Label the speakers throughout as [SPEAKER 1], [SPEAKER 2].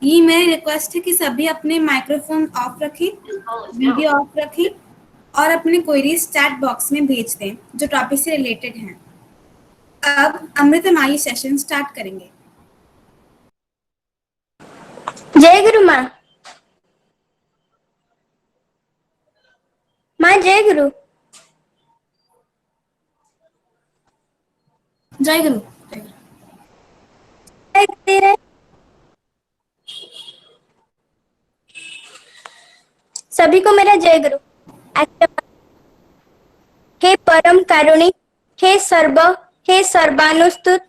[SPEAKER 1] ये मेरी रिक्वेस्ट है कि सभी अपने माइक्रोफोन ऑफ रखें, वीडियो ऑफ रखें और अपने क्वेरीज चैट बॉक्स में भेज दें जो टॉपिक से रिलेटेड हैं। अब अमृतम आइए सेशन स्टार्ट करेंगे।
[SPEAKER 2] जय गुरु माँ। माँ जय गुरु।
[SPEAKER 1] जय गुरु।
[SPEAKER 2] सभी को मेरा जय गुरु। हे परम कारुणिक, हे सर्वानुस्तुत,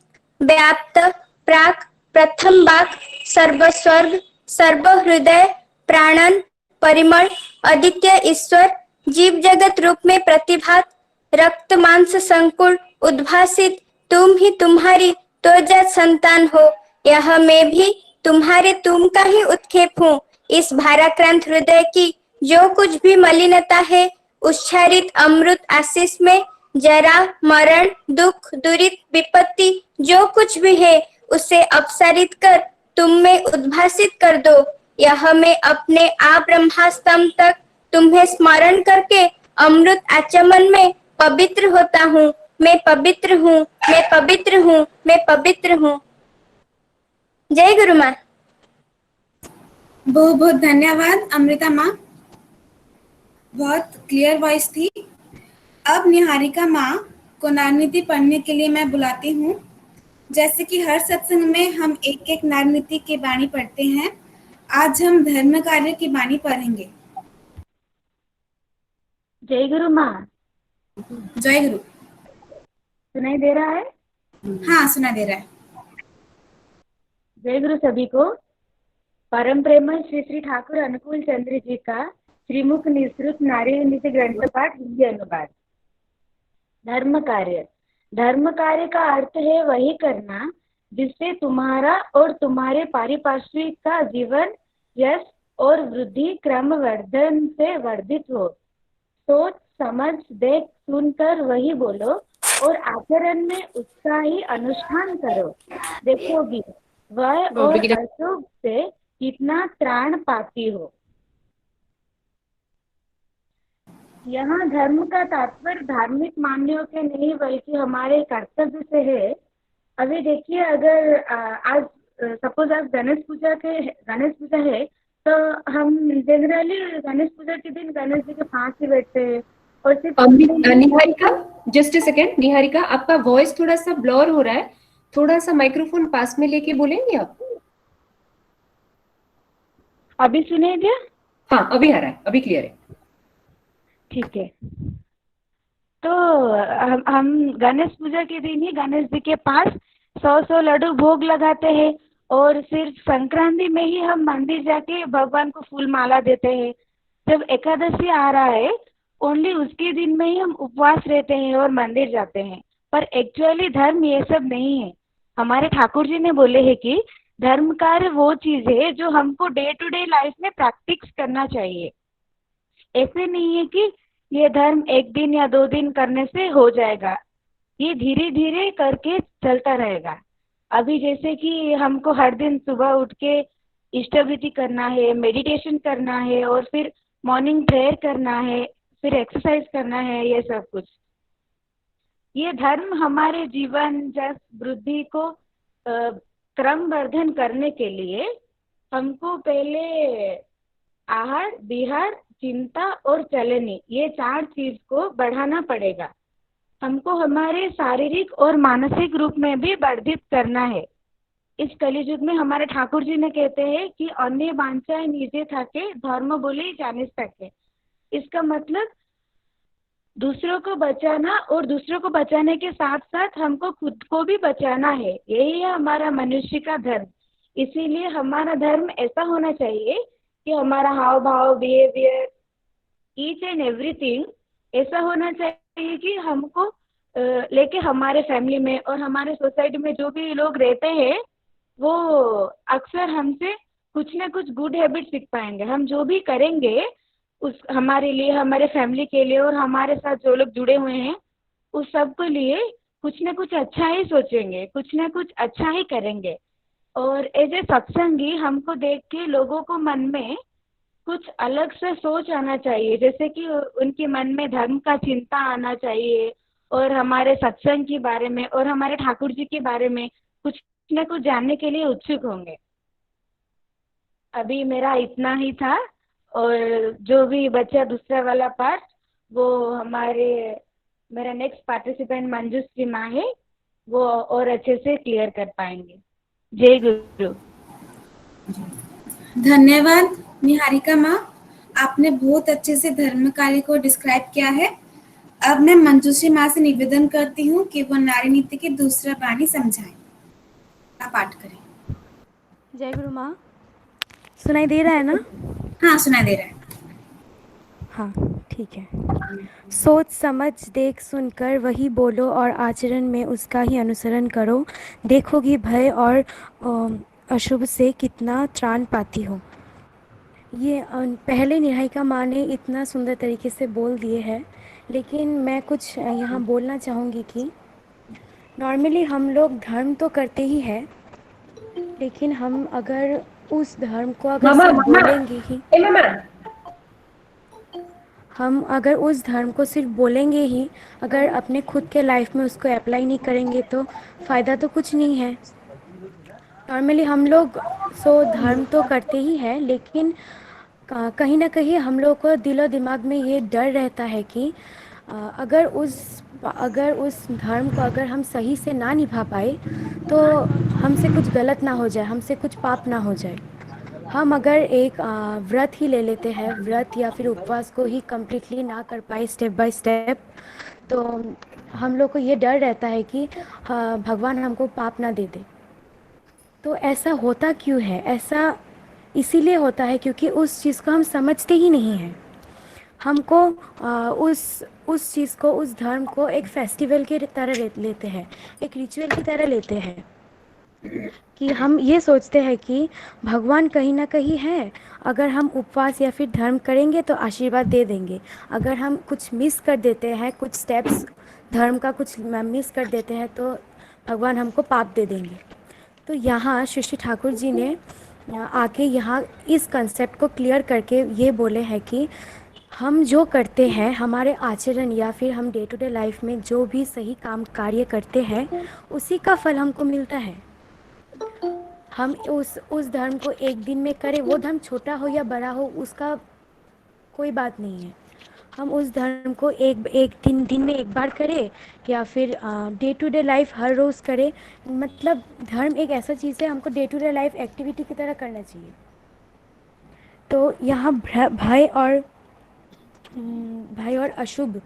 [SPEAKER 2] व्याप्त, प्राक, प्रथम वाक, सर्वस्वर्ग, सर्व हृदय, प्राणन, परिमल, अद्वितीय ईश्वर, जीव जगत रूप में प्रतिभात, रक्त मांस संकुल उद्भासित तुम ही तुम्हारी तोजात संतान हो। यह मैं भी तुम्हारे तुम का ही उत्क्षेप हूँ। इस भाराक्रांत हृदय की जो कुछ भी मलिनता है, उच्चारित अमृत आशीष में जरा मरण दुख दुरित विपत्ति जो कुछ भी है उसे अपसारित कर तुम में उद्भासित कर दो। यह मैं अपने आ ब्रह्मास्तम तक तुम्हें स्मरण करके अमृत आचमन में पवित्र होता हूँ। मैं पवित्र हूँ, मैं पवित्र हूँ, मैं पवित्र हूँ। जय गुरु माँ।
[SPEAKER 1] बहुत बहुत धन्यवाद अमृता माँ, बहुत क्लियर वॉइस थी। अब निहारिका माँ को नारनीति पढ़ने के लिए मैं बुलाती हूँ। जैसे कि हर सत्संग में हम एक एक नारनीति की वाणी पढ़ते हैं, आज हम धर्म कार्य की वाणी पढ़ेंगे।
[SPEAKER 3] जय गुरु माँ।
[SPEAKER 1] जय गुरु।
[SPEAKER 3] सुनाई दे रहा है?
[SPEAKER 1] हाँ, सुना दे रहा है।
[SPEAKER 3] जय गुरु सभी को। परम प्रेम श्री श्री ठाकुर अनुकूल चंद्र जी का श्रीमुख निसृत नारी नीति ग्रंथ पाठ हिंदी अनुवाद। धर्म कार्य का अर्थ है वही करना जिससे तुम्हारा और तुम्हारे पारिपार्श्विक का जीवन यश और वृद्धि क्रम वर्धन से वर्धित हो। सोच समझ देख सुनकर वही बोलो और आचरण में उसका ही अनुष्ठान करो। देखोगी वह और अशुभ से कितना त्राण पाती हो। यहाँ धर्म का तात्पर्य धार्मिक मान्यों के नहीं बल्कि हमारे कर्तव्य से है। अभी देखिए, अगर आज सपोज आज गणेश पूजा है तो हम जनरली गणेश पूजा के दिन गणेश जी के पास ही बैठते हैं और सिर्फ
[SPEAKER 4] Niharika, just a second. Niharika, आपका वॉइस थोड़ा सा ब्लर हो रहा है, थोड़ा सा माइक्रोफोन पास में लेके बोलेंगे आप?
[SPEAKER 3] अभी सुनाई दिया?
[SPEAKER 4] हाँ, अभी आ रहा है, अभी क्लियर है।
[SPEAKER 3] ठीक है। तो हम गणेश पूजा के दिन ही गणेश जी के पास 100 लड्डू भोग लगाते हैं और सिर्फ संक्रांति में ही हम मंदिर जाके भगवान को फूल माला देते हैं। जब एकादशी आ रहा है ओनली उसके दिन में ही हम उपवास रहते हैं और मंदिर जाते हैं। पर एक्चुअली धर्म ये सब नहीं है। हमारे ठाकुर जी ने बोले हैं कि धर्म कार्य वो चीज है जो हमको डे टू डे लाइफ में प्रैक्टिस करना चाहिए। ऐसे नहीं है कि ये धर्म एक दिन या 2 दिन करने से हो जाएगा, ये धीरे धीरे करके चलता रहेगा। अभी जैसे कि हमको हर दिन सुबह उठ के इष्टवृत्ति करना है, मेडिटेशन करना है और फिर मॉर्निंग प्रेयर करना है, फिर एक्सरसाइज करना है, ये सब कुछ। ये धर्म हमारे जीवन जस वृद्धि को क्रमवर्धन करने के लिए हमको पहले आहार विहार चिंता और चलनी ये 4 चीज को बढ़ाना पड़ेगा। हमको हमारे शारीरिक और मानसिक रूप में भी वर्धित करना है। इस कलियुग में हमारे ठाकुर जी ने कहते हैं कि अन्य वांछाएं निजे थाके धर्म बोले जाने सके। इसका मतलब दूसरों को बचाना और दूसरों को बचाने के साथ साथ हमको खुद को भी बचाना है। यही है हमारा मनुष्य का धर्म। इसीलिए हमारा धर्म ऐसा होना चाहिए कि हमारा हाव भाव बिहेवियर ईच एंड एवरीथिंग ऐसा होना चाहिए कि हमको लेके हमारे फैमिली में और हमारे सोसाइटी में जो भी लोग रहते हैं वो अक्सर हमसे कुछ ना कुछ गुड हैबिट सीख पाएंगे। हम जो भी करेंगे उस हमारे लिए, हमारे फैमिली के लिए और हमारे साथ जो लोग जुड़े हुए हैं उस सब के लिए कुछ ना कुछ अच्छा ही सोचेंगे, कुछ ना कुछ अच्छा ही करेंगे। और एज ए सत्संगी हमको देख के लोगों को मन में कुछ अलग से सोच आना चाहिए, जैसे कि उनके मन में धर्म का चिंता आना चाहिए और हमारे सत्संग के बारे में और हमारे ठाकुर जी के बारे में कुछ न कुछ जानने के लिए उत्सुक होंगे। अभी मेरा इतना ही था, और जो भी बचा दूसरा वाला पार्ट वो मेरा नेक्स्ट पार्टिसिपेंट मंजूश्री माँ है, वो और अच्छे से क्लियर कर पाएंगे। जय गुरु।
[SPEAKER 1] धन्यवाद निहारिका माँ, आपने बहुत अच्छे से धर्म कार्य को डिस्क्राइब किया है। अब मैं मंजूश्री माँ से निवेदन करती हूँ कि वो नारी नीति की दूसरा वाणी समझाएं। आप पाठ करें।
[SPEAKER 5] जय गुरु माँ, सुनाई दे रहा है ना?
[SPEAKER 1] हाँ, सुनाई दे रहा है।
[SPEAKER 5] हाँ, ठीक है। सोच समझ देख सुनकर वही बोलो और आचरण में उसका ही अनुसरण करो, देखोगी भय और अशुभ से कितना त्राण पाती हो। ये पहले निहारिका माँ ने इतना सुंदर तरीके से बोल दिए हैं, लेकिन मैं कुछ यहाँ बोलना चाहूँगी कि नॉर्मली हम लोग धर्म तो करते ही हैं, लेकिन हम अगर उस धर्म को अगर सिर्फ बोलेंगे ही, हम अगर उस धर्म को सिर्फ बोलेंगे ही, अगर अपने खुद के लाइफ में उसको अप्लाई नहीं करेंगे तो फ़ायदा तो कुछ नहीं है। नॉर्मली हम लोग धर्म तो करते ही हैं, लेकिन कहीं ना कहीं हम लोग को दिलो दिमाग में ये डर रहता है कि अगर उस धर्म को अगर हम सही से ना निभा पाए तो हमसे कुछ गलत ना हो जाए, हमसे कुछ पाप ना हो जाए। हम अगर एक व्रत ही ले लेते हैं, व्रत या फिर उपवास को ही कम्प्लीटली ना कर पाए स्टेप बाय स्टेप, तो हम लोग को ये डर रहता है कि भगवान हमको पाप ना दे दे। तो ऐसा होता क्यों है? ऐसा इसीलिए होता है क्योंकि उस चीज़ को हम समझते ही नहीं हैं। हमको उस चीज़ को, उस धर्म को एक फेस्टिवल के तरह लेते हैं, एक रिचुअल की तरह लेते हैं, कि हम ये सोचते हैं कि भगवान कहीं ना कहीं है, अगर हम उपवास या फिर धर्म करेंगे तो आशीर्वाद दे देंगे। अगर हम कुछ मिस कर देते हैं, कुछ स्टेप्स धर्म का कुछ मिस कर देते हैं तो भगवान हमको पाप दे देंगे। तो यहाँ श्री ठाकुर जी ने आके यहाँ इस कंसेप्ट को क्लियर करके ये बोले हैं कि हम जो करते हैं, हमारे आचरण या फिर हम डे टू डे लाइफ में जो भी सही काम कार्य करते हैं, उसी का फल हमको मिलता है। हम उस धर्म को एक दिन में करें, वो धर्म छोटा हो या बड़ा हो उसका कोई बात नहीं है। हम उस धर्म को एक दिन में एक बार करें या फिर डे टू डे लाइफ हर रोज़ करें। मतलब धर्म एक ऐसा चीज़ है, हमको day to day life activity की तरह करना चाहिए। तो यहाँ भय और अशुभ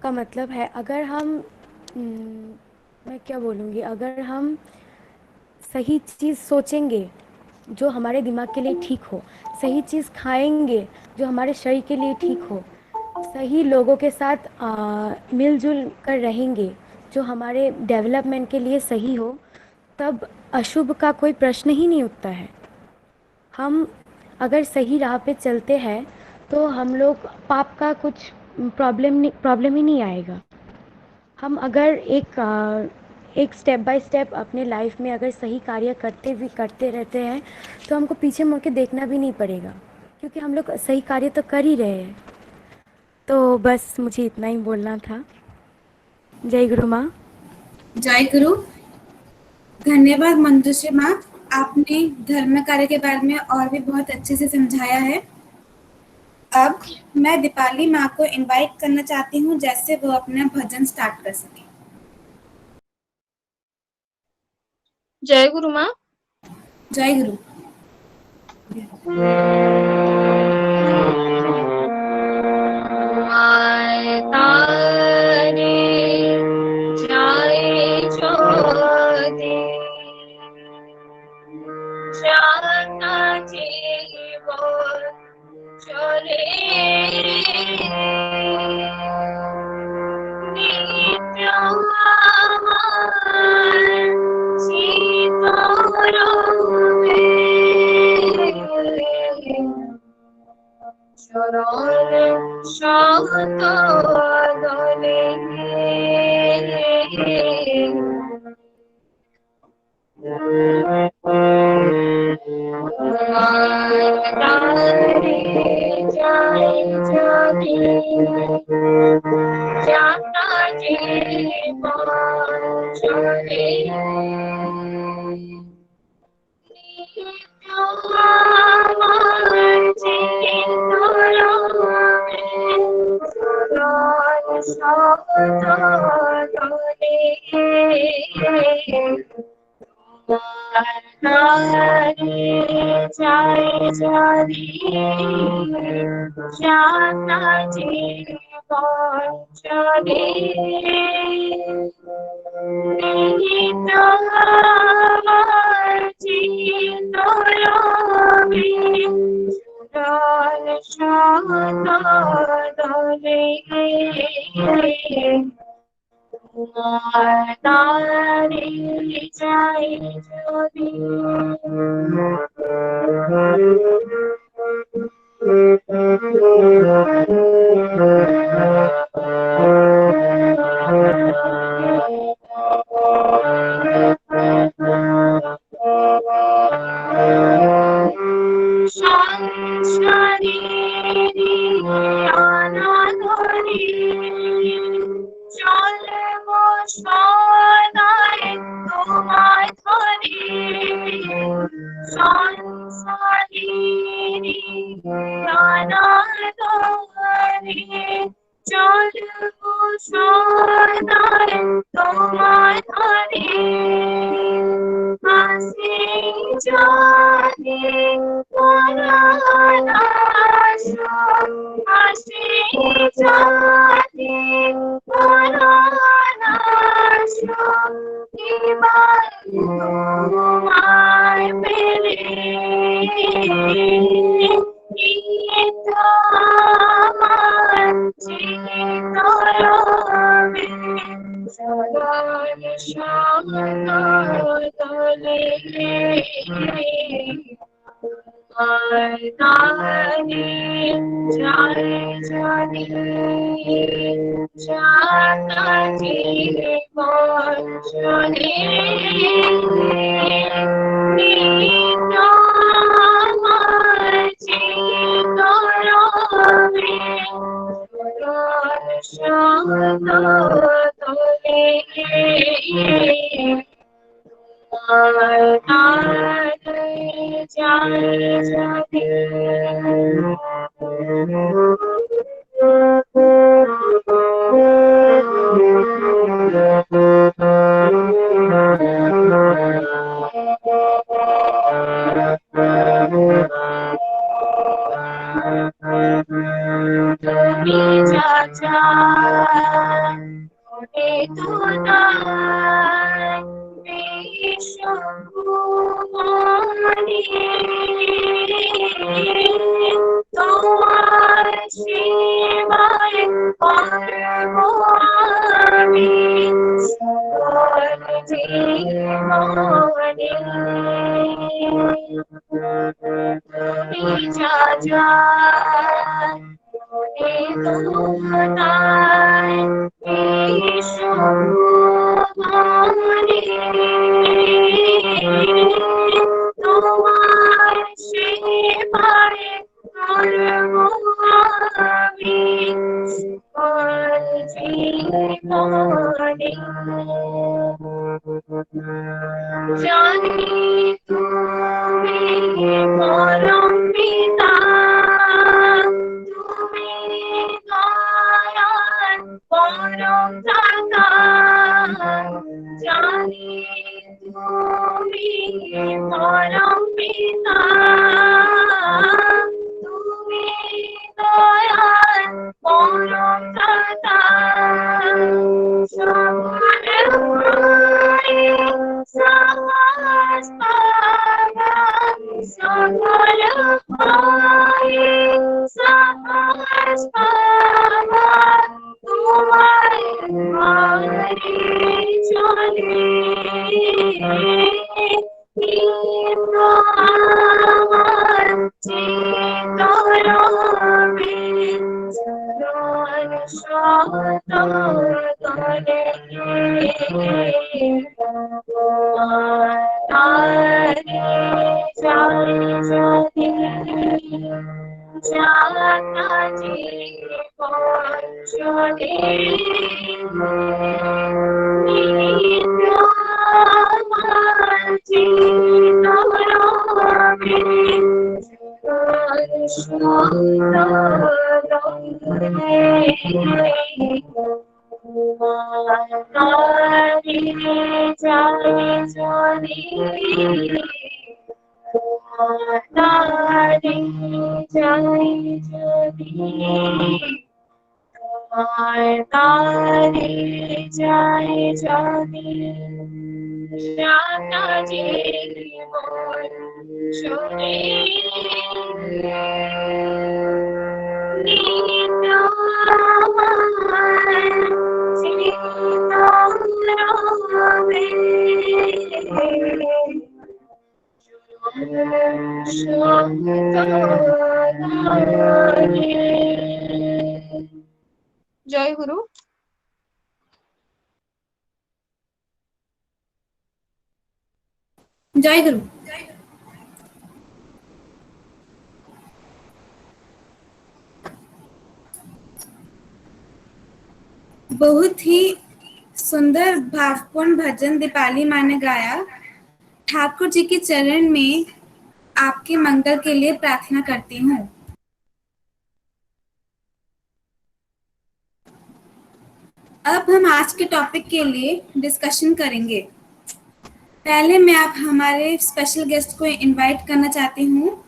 [SPEAKER 5] का मतलब है, अगर हम मैं क्या बोलूँगी, अगर हम सही चीज़ सोचेंगे जो हमारे दिमाग के लिए ठीक हो, सही चीज़ खाएंगे जो हमारे शरीर के लिए ठीक हो, सही लोगों के साथ मिलजुल कर रहेंगे जो हमारे डेवलपमेंट के लिए सही हो, तब अशुभ का कोई प्रश्न ही नहीं उठता है। हम अगर सही राह पे चलते हैं तो हम लोग पाप का कुछ प्रॉब्लम ही नहीं आएगा। हम अगर एक स्टेप बाय स्टेप अपने लाइफ में अगर सही कार्य करते रहते हैं तो हमको पीछे मुड़ के देखना भी नहीं पड़ेगा, क्योंकि हम लोग सही कार्य तो कर ही रहे हैं। तो बस मुझे इतना ही बोलना था। जय गुरु माँ।
[SPEAKER 1] जय गुरु। धन्यवाद मंजूश्री माँ, आपने धर्म कार्य के बारे में और भी बहुत अच्छे से समझाया है। अब मैं दीपाली माँ को इनवाइट करना चाहती हूँ, जैसे वो अपना भजन स्टार्ट कर सके।
[SPEAKER 6] जय गुरु माँ।
[SPEAKER 1] जय गुरु।
[SPEAKER 6] तारे जाए जागे जाता जी चले जाए जारी जाता जी चले नहीं जी तारे जाए जोरी সংসারী অনাগরী চলব সদাই তোমায় ধরি সংসারী অনাগরী চলব সদাই তোমায় ধরি হাসি যদি পরানাশ হাসি যদি পরানাশ এবার তোমায় পেলে আমার চিরতরে সদায় সমতলে তারে যায় জানি জানা জীবন চলে আমার চিরতরে সমতলে তারে যায় জানি তুমি যা চান ওরে দুনার বিশ্বভুবনে তোমার সেবায় করব আমি সকল জীবনে তুমি যা চান ওরে দুনার বিশ্বভুবনে তোমার সেবায় করব আমি সকল জীবনে জানি তুমি পরম পিতা তুমি দয়াল পরম দাতা জানি তুমি পরম পিতা তুমি দয়াল পরম দাতা সকল প্রাণী সমস্ত সকল প্রাণী সমস্ত তোমার ঘরে চলে আমার চিরতরে চরণ সতলে তারে যায় জানি जाता जीवन चले
[SPEAKER 7] जय गुरु।
[SPEAKER 1] जय गुरु। बहुत ही सुंदर भावपूर्ण भजन दीपाली माँ ने गाया। ठाकुर जी के चरण में आपके मंगल के लिए प्रार्थना करती हूँ। अब हम आज के टॉपिक के लिए डिस्कशन करेंगे। पहले मैं आप हमारे स्पेशल गेस्ट को इनवाइट करना चाहती हूँ,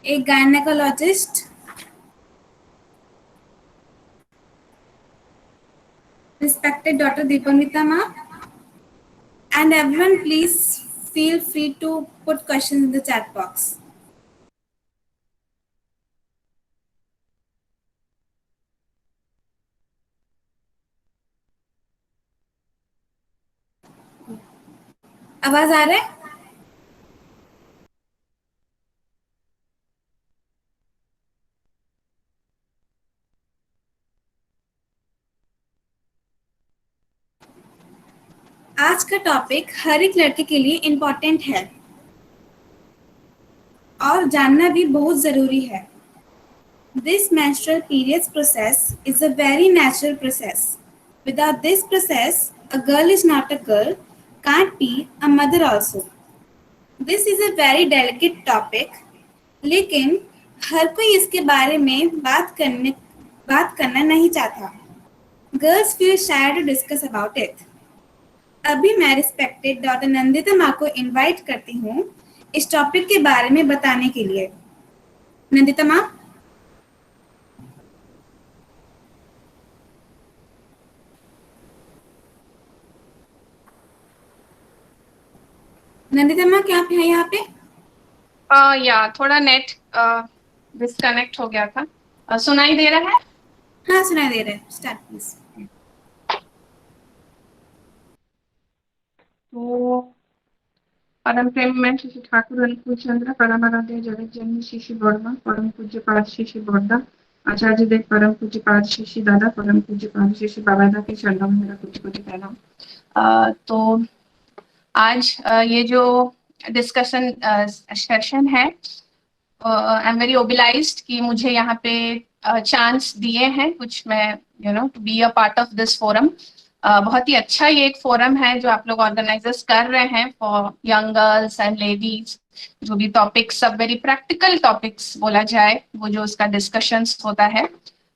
[SPEAKER 1] एक gynaecologist respected Dr. Deepanvita Ma, and everyone please feel free to put questions in the chat box. आवाज आ रहा है? आज का टॉपिक हर एक लड़के के लिए इम्पोर्टेंट है और जानना भी बहुत जरूरी है। This menstrual periods process is a very natural process. Without this process, a girl is not a girl, can't be a mother also. This is a very delicate topic, लेकिन हर कोई इसके बारे में बात करना नहीं चाहता। Girls feel shy to discuss about it. अभी मैं रिस्पेक्टेड डॉक्टर नंदिता माँ को इनवाइट करती हूँ इस टॉपिक के बारे में बताने के लिए। नंदिता माँ, नंदिता माँ क्या आप हैं यहाँ पे?
[SPEAKER 7] या थोड़ा नेट डिस्कनेक्ट हो गया था। सुनाई दे रहा है?
[SPEAKER 1] हाँ सुनाई दे रहा है। Start please.
[SPEAKER 7] तो परम प्रेम में श्री ठाकुर अनुकूल चंद्र परमाराध्य जगत जननी श्री श्री वर्मा परम पूज्य पाद श्री श्री बड़दा आचार्य देव परम पूज्य पाद श्री श्री दादा परम पूज्य पाद श्री श्री बाबादा के चरणों में मेरा कुछ कुछ प्रणाम। तो आज ये जो डिस्कशन सेशन है, आई एम वेरी ओबिलाइज्ड कि मुझे यहाँ पे चांस दिए हैं कुछ, मैं to be a part of this forum. बहुत ही अच्छा ये एक फोरम है जो आप लोग ऑर्गेनाइजर्स कर रहे हैं for young girls and ladies. जो भी टॉपिक्स, सब वेरी प्रैक्टिकल टॉपिक्स बोला जाए, वो जो उसका डिस्कशंस होता है,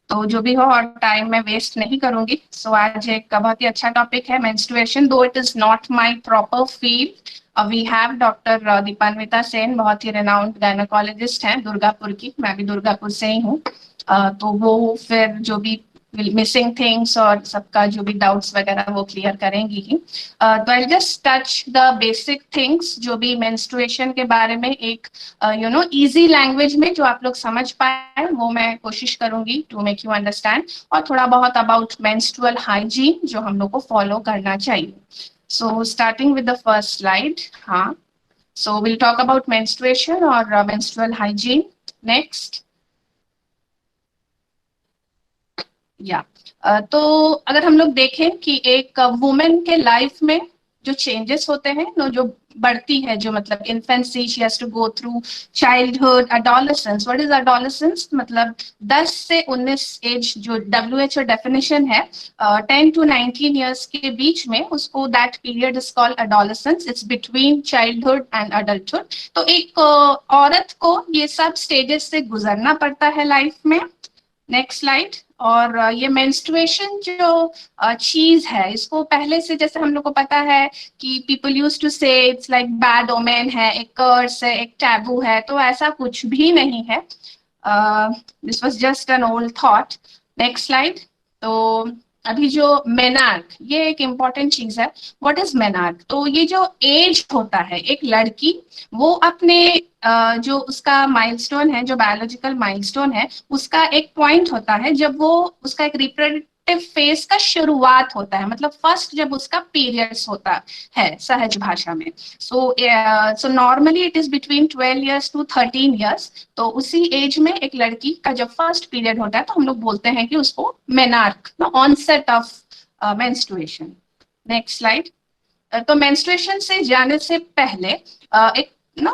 [SPEAKER 7] तो जो भी हो, और टाइम मैं वेस्ट नहीं करूंगी। सो आज एक बहुत ही अच्छा टॉपिक है menstruation, though it is not my proper field. We have doctor Dipanwita Sen, बहुत ही रेनाउंड गायनेकोलॉजिस्ट हैं दुर्गापुर की, मैं भी दुर्गापुर से ही हूँ। तो वो फिर जो भी मिसिंग थिंग्स और सबका जो भी डाउट्स वगैरह वो क्लियर करेंगी ही। तो I just touch the basic things, जो भी मेंस्ट्रुएशन के बारे में एक इजी लैंग्वेज में जो आप लोग समझ पाए, वो मैं कोशिश करूंगी टू मेक यू अंडरस्टैंड, और थोड़ा बहुत अबाउट मेंस्ट्रुअल हाइजीन जो हम लोग को फॉलो करना चाहिए। So starting with the first slide. हाँ, so will talk about menstruation और मेंस्ट्रुअल हाइजीन। नेक्स्ट। या तो अगर हम लोग देखें कि एक वुमेन के लाइफ में जो चेंजेस होते हैं नो, जो बढ़ती है, जो मतलब infancy, she has to go through childhood, adolescence. What is adolescence? मतलब 10 से 19 एज, जो WHO डेफिनेशन है 10 to 19 ईयर्स के बीच में, उसको that period is called adolescence. It's between childhood and adulthood. तो एक औरत को ये सब स्टेजेस से गुजरना पड़ता है लाइफ में। Next slide. और ये मेंस्ट्रुएशन जो चीज है, इसको पहले से जैसे हम लोग को पता है कि पीपल यूज टू से इट्स लाइक बैड ओमेन है, एक कर्स है, एक टैबू है, तो ऐसा कुछ भी नहीं है। This was just an old thought. Next slide. तो अभी जो मेनार्क, ये एक इम्पॉर्टेंट चीज है। What is menarche? तो ये जो एज होता है एक लड़की, वो अपने जो उसका माइलस्टोन है, जो बायोलॉजिकल माइलस्टोन है, उसका एक पॉइंट होता है जब वो उसका एक रिप्रोडक्टिव फेज का शुरुआत होता है, मतलब फर्स्ट जब उसका पीरियड्स होता है सहज भाषा में। So normally it is between 12 years to 13 years. तो उसी एज में एक लड़की का जब फर्स्ट पीरियड होता है तो हम लोग बोलते हैं कि उसको menarche, onset of menstruation. Next slide. तो मेंस्ट्रुएशन से जाने से पहले एक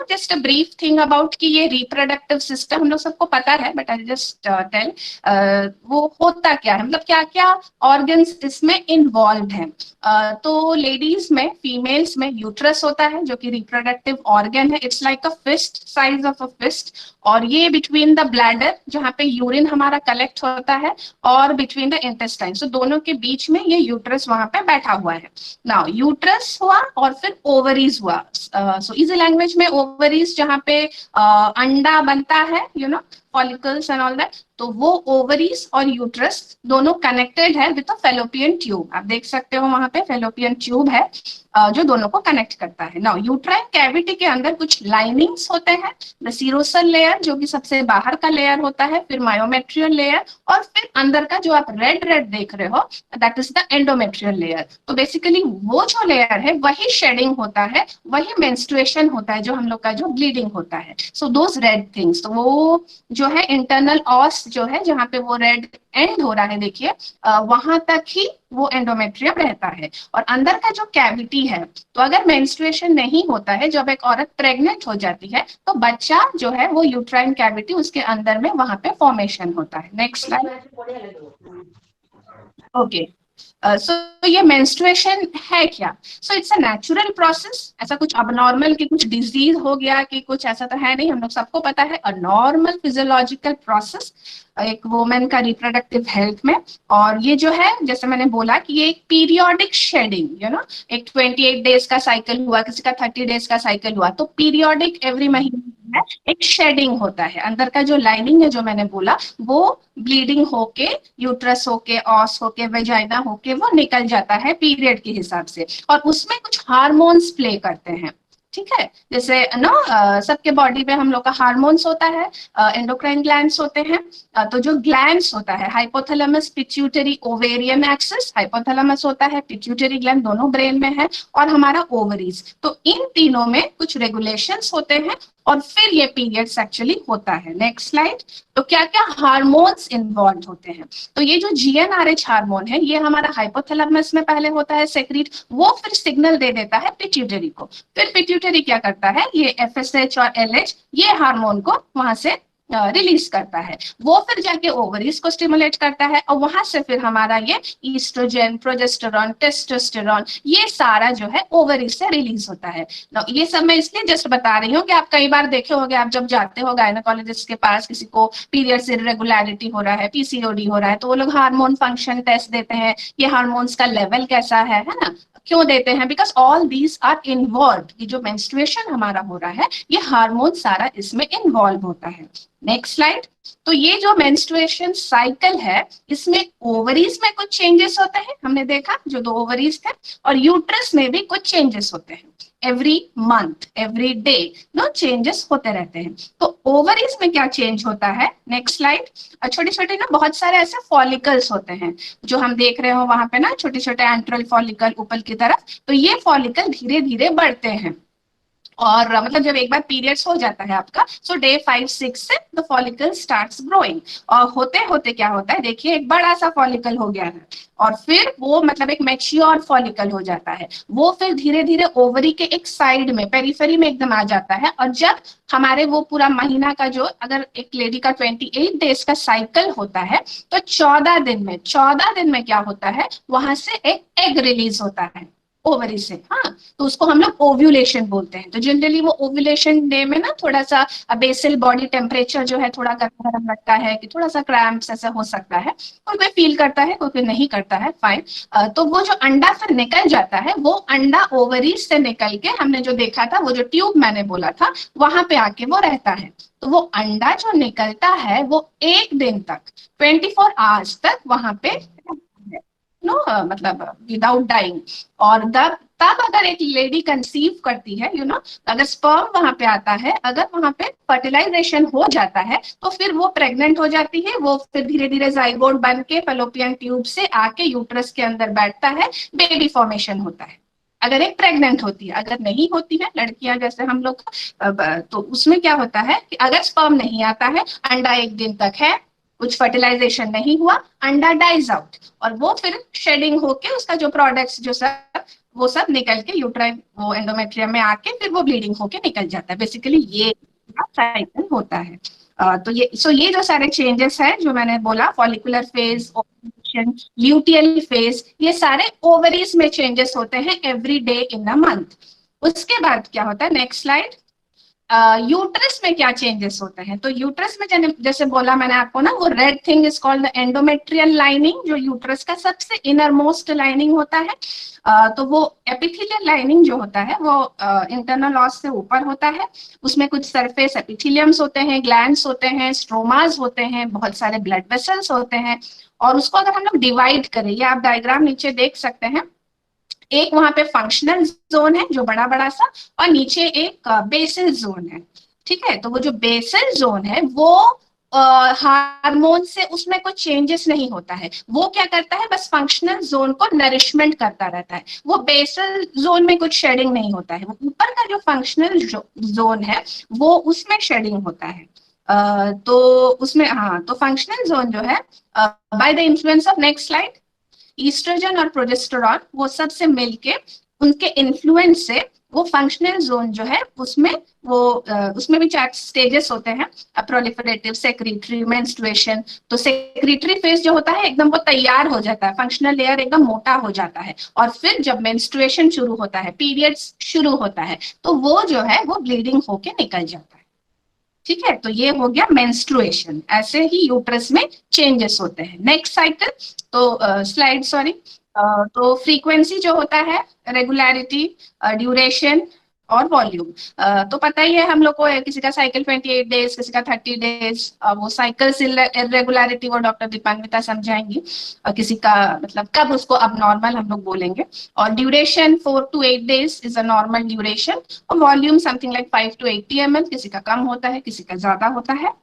[SPEAKER 7] just a brief thing about कि ये रिप्रोडक्टिव सिस्टम हम लोग सबको पता है, बट आई जस्ट टेल वो होता क्या है, मतलब क्या क्या ऑर्गन्स इसमें इन्वॉल्व हैं। तो लेडीज में, फीमेल्स में यूट्रस होता है जो कि रिप्रोडक्टिव ऑर्गन है। It's like a fist, size of a fist, और ये बिटवीन द ब्लैडर जहाँ पे यूरिन हमारा कलेक्ट होता है और बिटवीन द इंटेस्टाइन, सो दोनों के बीच में ये यूट्रस वहां पे बैठा हुआ है। नाउ यूट्रस हुआ और फिर ओवरीज हुआ। सो इजी लैंग्वेज में ओवरीज जहाँ पे अंडा बनता है, फॉलिकल्स एंड ऑल दैट, तो वो ओवरीज और यूट्रस दोनों कनेक्टेड है विद अ फेलोपियन ट्यूब। आप देख सकते हो वहां पे फेलोपियन ट्यूब है जो दोनों को कनेक्ट करता है। नाउ यूट्राइन कैविटी के अंदर कुछ लाइनिंग्स होते हैं, द सीरोसल लेयर जो कि सबसे बाहर का लेयर होता है, फिर मायोमेट्रियल लेयर, और फिर अंदर का जो आप रेड रेड देख रहे हो that is the endometrial layer. तो बेसिकली वो जो लेयर है वही शेडिंग होता है, वही मेंस्ट्रुएशन होता है, जो हम लोग का जो ब्लीडिंग होता है। सो दोज रेड थिंग्स, तो वो जो है इंटरनल ऑस जो है जहाँ पे वो रेड एंड हो रहा है, देखिए वहां तक ही वो एंडोमेट्रियम रहता है। और अंदर का जो कैविटी है, तो अगर मेंस्ट्रुएशन नहीं होता है, जब एक औरत प्रेग्नेंट हो जाती है तो बच्चा जो है वो यूट्राइन कैविटी उसके अंदर में वहां पे फॉर्मेशन होता है। Next slide. ओके, सो ये मेंस्ट्रुएशन है क्या? So it's a natural process. ऐसा कुछ अबनॉर्मल कि कुछ डिजीज हो गया कि कुछ ऐसा तो है नहीं, हम लोग सबको पता है अ नॉर्मल फिजियोलॉजिकल प्रोसेस एक वुमेन का रिप्रोडक्टिव हेल्थ में। और ये जो है, जैसे मैंने बोला कि ये एक पीरियोडिक शेडिंग, एक 28 डेज का साइकिल हुआ, किसी का 30 डेज का साइकिल हुआ, तो पीरियोडिक एवरी महीने है एक शेडिंग होता है। अंदर का जो लाइनिंग है जो मैंने बोला, वो ब्लीडिंग होके, यूट्रस होके, ऑस होके, वेजाइना होके वो निकल जाता है पीरियड के हिसाब से, और उसमें कुछ हार्मोन्स प्ले करते हैं। ठीक है, जैसे सबके बॉडी में हम लोग का हार्मोन्स होता है, एंडोक्राइन ग्लैंड्स होते हैं। तो जो ग्लैंड्स होता है, hypothalamus, pituitary, ovarian axis, hypothalamus होता है, पिट्यूटरी ग्लैंड दोनों ब्रेन में है, और हमारा ओवरीज। तो इन तीनों में कुछ रेगुलेशंस होते हैं और फिर ये पीरियड्स एक्चुअली होता है। Next slide. तो क्या क्या हार्मोन्स इन्वॉल्व होते हैं? तो ये जो GnRH हार्मोन है, ये हमारा हाइपोथैलेमस में पहले होता है सेक्रीट, वो फिर सिग्नल दे देता है पिट्यूटरी को, फिर पिट्यूटरी क्या करता है, ये FSH और LH ये हार्मोन को वहां से रिलीज करता है, वो फिर जाके ओवरीज को स्टिमुलेट करता है, और वहां से फिर हमारा ये ईस्ट्रोजन, प्रोजेस्टेरॉन, टेस्टोस्टेरॉन, ये सारा जो है ओवरीज से रिलीज होता है। ये सब मैं इसलिए जस्ट बता रही हूँ कि आप कई बार देखे होंगे, आप जब जाते हो गायनेकोलॉजिस्ट के पास, किसी को पीरियड्स इरेगुलरिटी हो रहा है, PCOD हो रहा है, तो वो लोग हार्मोन फंक्शन टेस्ट देते हैं, ये हार्मोन्स का लेवल कैसा है ना। क्यों देते हैं? Because all these are involve. ये जो मेंस्ट्रुएशन हमारा हो रहा है, ये हार्मोन सारा इसमें इन्वॉल्व होता है। Next slide. तो ये जो मेंस्ट्रुएशन साइकिल है, इसमें ओवरीज में कुछ चेंजेस होते हैं, हमने देखा जो 2 ओवरीज थे, और यूट्रस में भी कुछ चेंजेस होते हैं। Every month, every day changes होते रहते हैं। तो ओवरीज में क्या चेंज होता है? Next slide. छोटे छोटे बहुत सारे ऐसे फॉलिकल्स होते हैं जो हम देख रहे हो वहां पे ना, छोटे छोटे एंट्रल फॉलिकल ऊपर की तरफ। तो ये फॉलिकल धीरे धीरे बढ़ते हैं, और मतलब जब एक बार पीरियड्स हो जाता है आपका, सो डे 5-6 से द फॉलिकल स्टार्ट्स ग्रोइंग, और होते होते क्या होता है, देखिए एक बड़ा सा फॉलिकल हो गया है, और फिर वो मतलब एक मैच्योर फॉलिकल हो जाता है, वो फिर धीरे धीरे ओवरी के एक साइड में पेरिफेरी में एकदम आ जाता है। और जब हमारे वो पूरा महीना का जो, अगर एक लेडी का 28 डेज का साइकिल होता है, तो 14 दिन में क्या होता है, वहां से एक एग रिलीज होता है ओवरी से। हाँ, तो उसको हम लोग ओव्यूलेशन बोलते हैं। तो जनरली वो ओव्यूलेशन डे में ना थोड़ा सा बेसल बॉडी टेम्परेचर जो है थोड़ा गर्म गर्म लगता है, कि थोड़ा सा क्रैम्प्स ऐसा हो सकता है, कोई कोई फील करता है, कोई कोई नहीं करता है, फाइन। तो वो जो अंडा फिर निकल जाता है, वो अंडा ओवरी से निकल के, हमने जो देखा था वो जो ट्यूब मैंने बोला था, वहां पे आके वो रहता है। तो वो अंडा जो निकलता है वो एक दिन तक 24 आवर्स तक वहां पे नो मतलब विदाउट डाइंग। और तब तब अगर एक लेडी कंसीव करती है, यू नो, अगर स्पर्म वहां पे आता है, अगर वहां पे फर्टिलाइजेशन हो जाता है, तो फिर वो प्रेग्नेंट हो जाती है, वो फिर धीरे धीरे जाइगोट बन के फैलोपियन ट्यूब से आके यूट्रस के अंदर बैठता है, बेबी फॉर्मेशन होता है। अगर एक प्रेग्नेंट होती है, अगर नहीं होती है लड़कियां जैसे हम लोग, तो उसमें क्या होता है कि अगर स्पर्म नहीं आता है, अंडा एक दिन तक है, कुछ फर्टिलाइजेशन नहीं हुआ, अंडा डाइज आउट, और वो फिर शेडिंग होके उसका जो प्रोडक्ट्स जो सब वो सब निकल के यूट्राइन वो एंडोमेट्रियम में आके फिर वो ब्लीडिंग होके निकल जाता है। बेसिकली ये साइकिल होता है। तो ये जो सारे चेंजेस है जो मैंने बोला, follicular phase, ovulation, luteal phase, ये सारे ओवरीज में चेंजेस होते हैं every day in a month. उसके बाद क्या होता है, नेक्स्ट स्लाइड, यूट्रस में क्या चेंजेस होते हैं। तो यूट्रस में जैसे बोला मैंने आपको ना, वो red thing is called the endometrial lining, जो यूट्रस का सबसे इनर मोस्ट लाइनिंग होता है। तो वो एपिथेलियल लाइनिंग जो होता है वो इंटरनल ऑस से ऊपर होता है, उसमें कुछ सरफेस एपिथेलियम्स होते हैं, ग्लैंड्स होते हैं, स्ट्रोमास होते हैं, बहुत सारे ब्लड वेसल्स होते हैं। और उसको अगर हम लोग डिवाइड करें, ये आप डायग्राम नीचे देख सकते हैं, एक वहां पे फंक्शनल जोन है जो बड़ा बड़ा सा, और नीचे एक बेसल जोन है। ठीक है, तो वो जो बेसल जोन है वो हार्मोन से उसमें कोई चेंजेस नहीं होता है, वो क्या करता है, बस फंक्शनल जोन को नरिशमेंट करता रहता है। वो बेसल जोन में कुछ शेडिंग नहीं होता है, वो ऊपर का जो फंक्शनल जोन है वो उसमें शेडिंग होता है। तो उसमें, हाँ, तो फंक्शनल जोन जो है by the influence of, next slide, oestrogen और प्रोजेस्टेरॉन, वो सब से मिलके उनके इन्फ्लुएंस से वो फंक्शनल जोन जो है उसमें उसमें भी 4 स्टेजेस होते हैं, प्रोलिफरेटिव, सेक्रेटरी, मेंस्ट्रुएशन। तो सेक्रेटरी फेज जो होता है एकदम वो तैयार हो जाता है, फंक्शनल लेयर एकदम मोटा हो जाता है, और फिर जब मेंस्ट्रुएशन शुरू होता है, पीरियड्स शुरू होता है, तो वो जो है वो ब्लीडिंग होके निकल जाता है। ठीक है, तो ये हो गया मेंस्ट्रुएशन। ऐसे ही यूट्रस में चेंजेस होते हैं। नेक्स्ट साइकिल, तो स्लाइड सॉरी, तो फ्रीक्वेंसी जो होता है, रेगुलरिटी, ड्यूरेशन और वॉल्यूम। तो पता ही है हम लोग को, किसी का साइकिल 28 डेज, किसी का 30 डेज, वो साइकिल्स इरेगुलरिटी वो डॉक्टर दीपान्विता समझाएंगी, और किसी का मतलब कब उसको अब नॉर्मल हम लोग बोलेंगे। और duration 4 to 8 days is a normal duration, और volume something like 5 to 80 ml, किसी का कम होता है, किसी का ज्यादा होता है।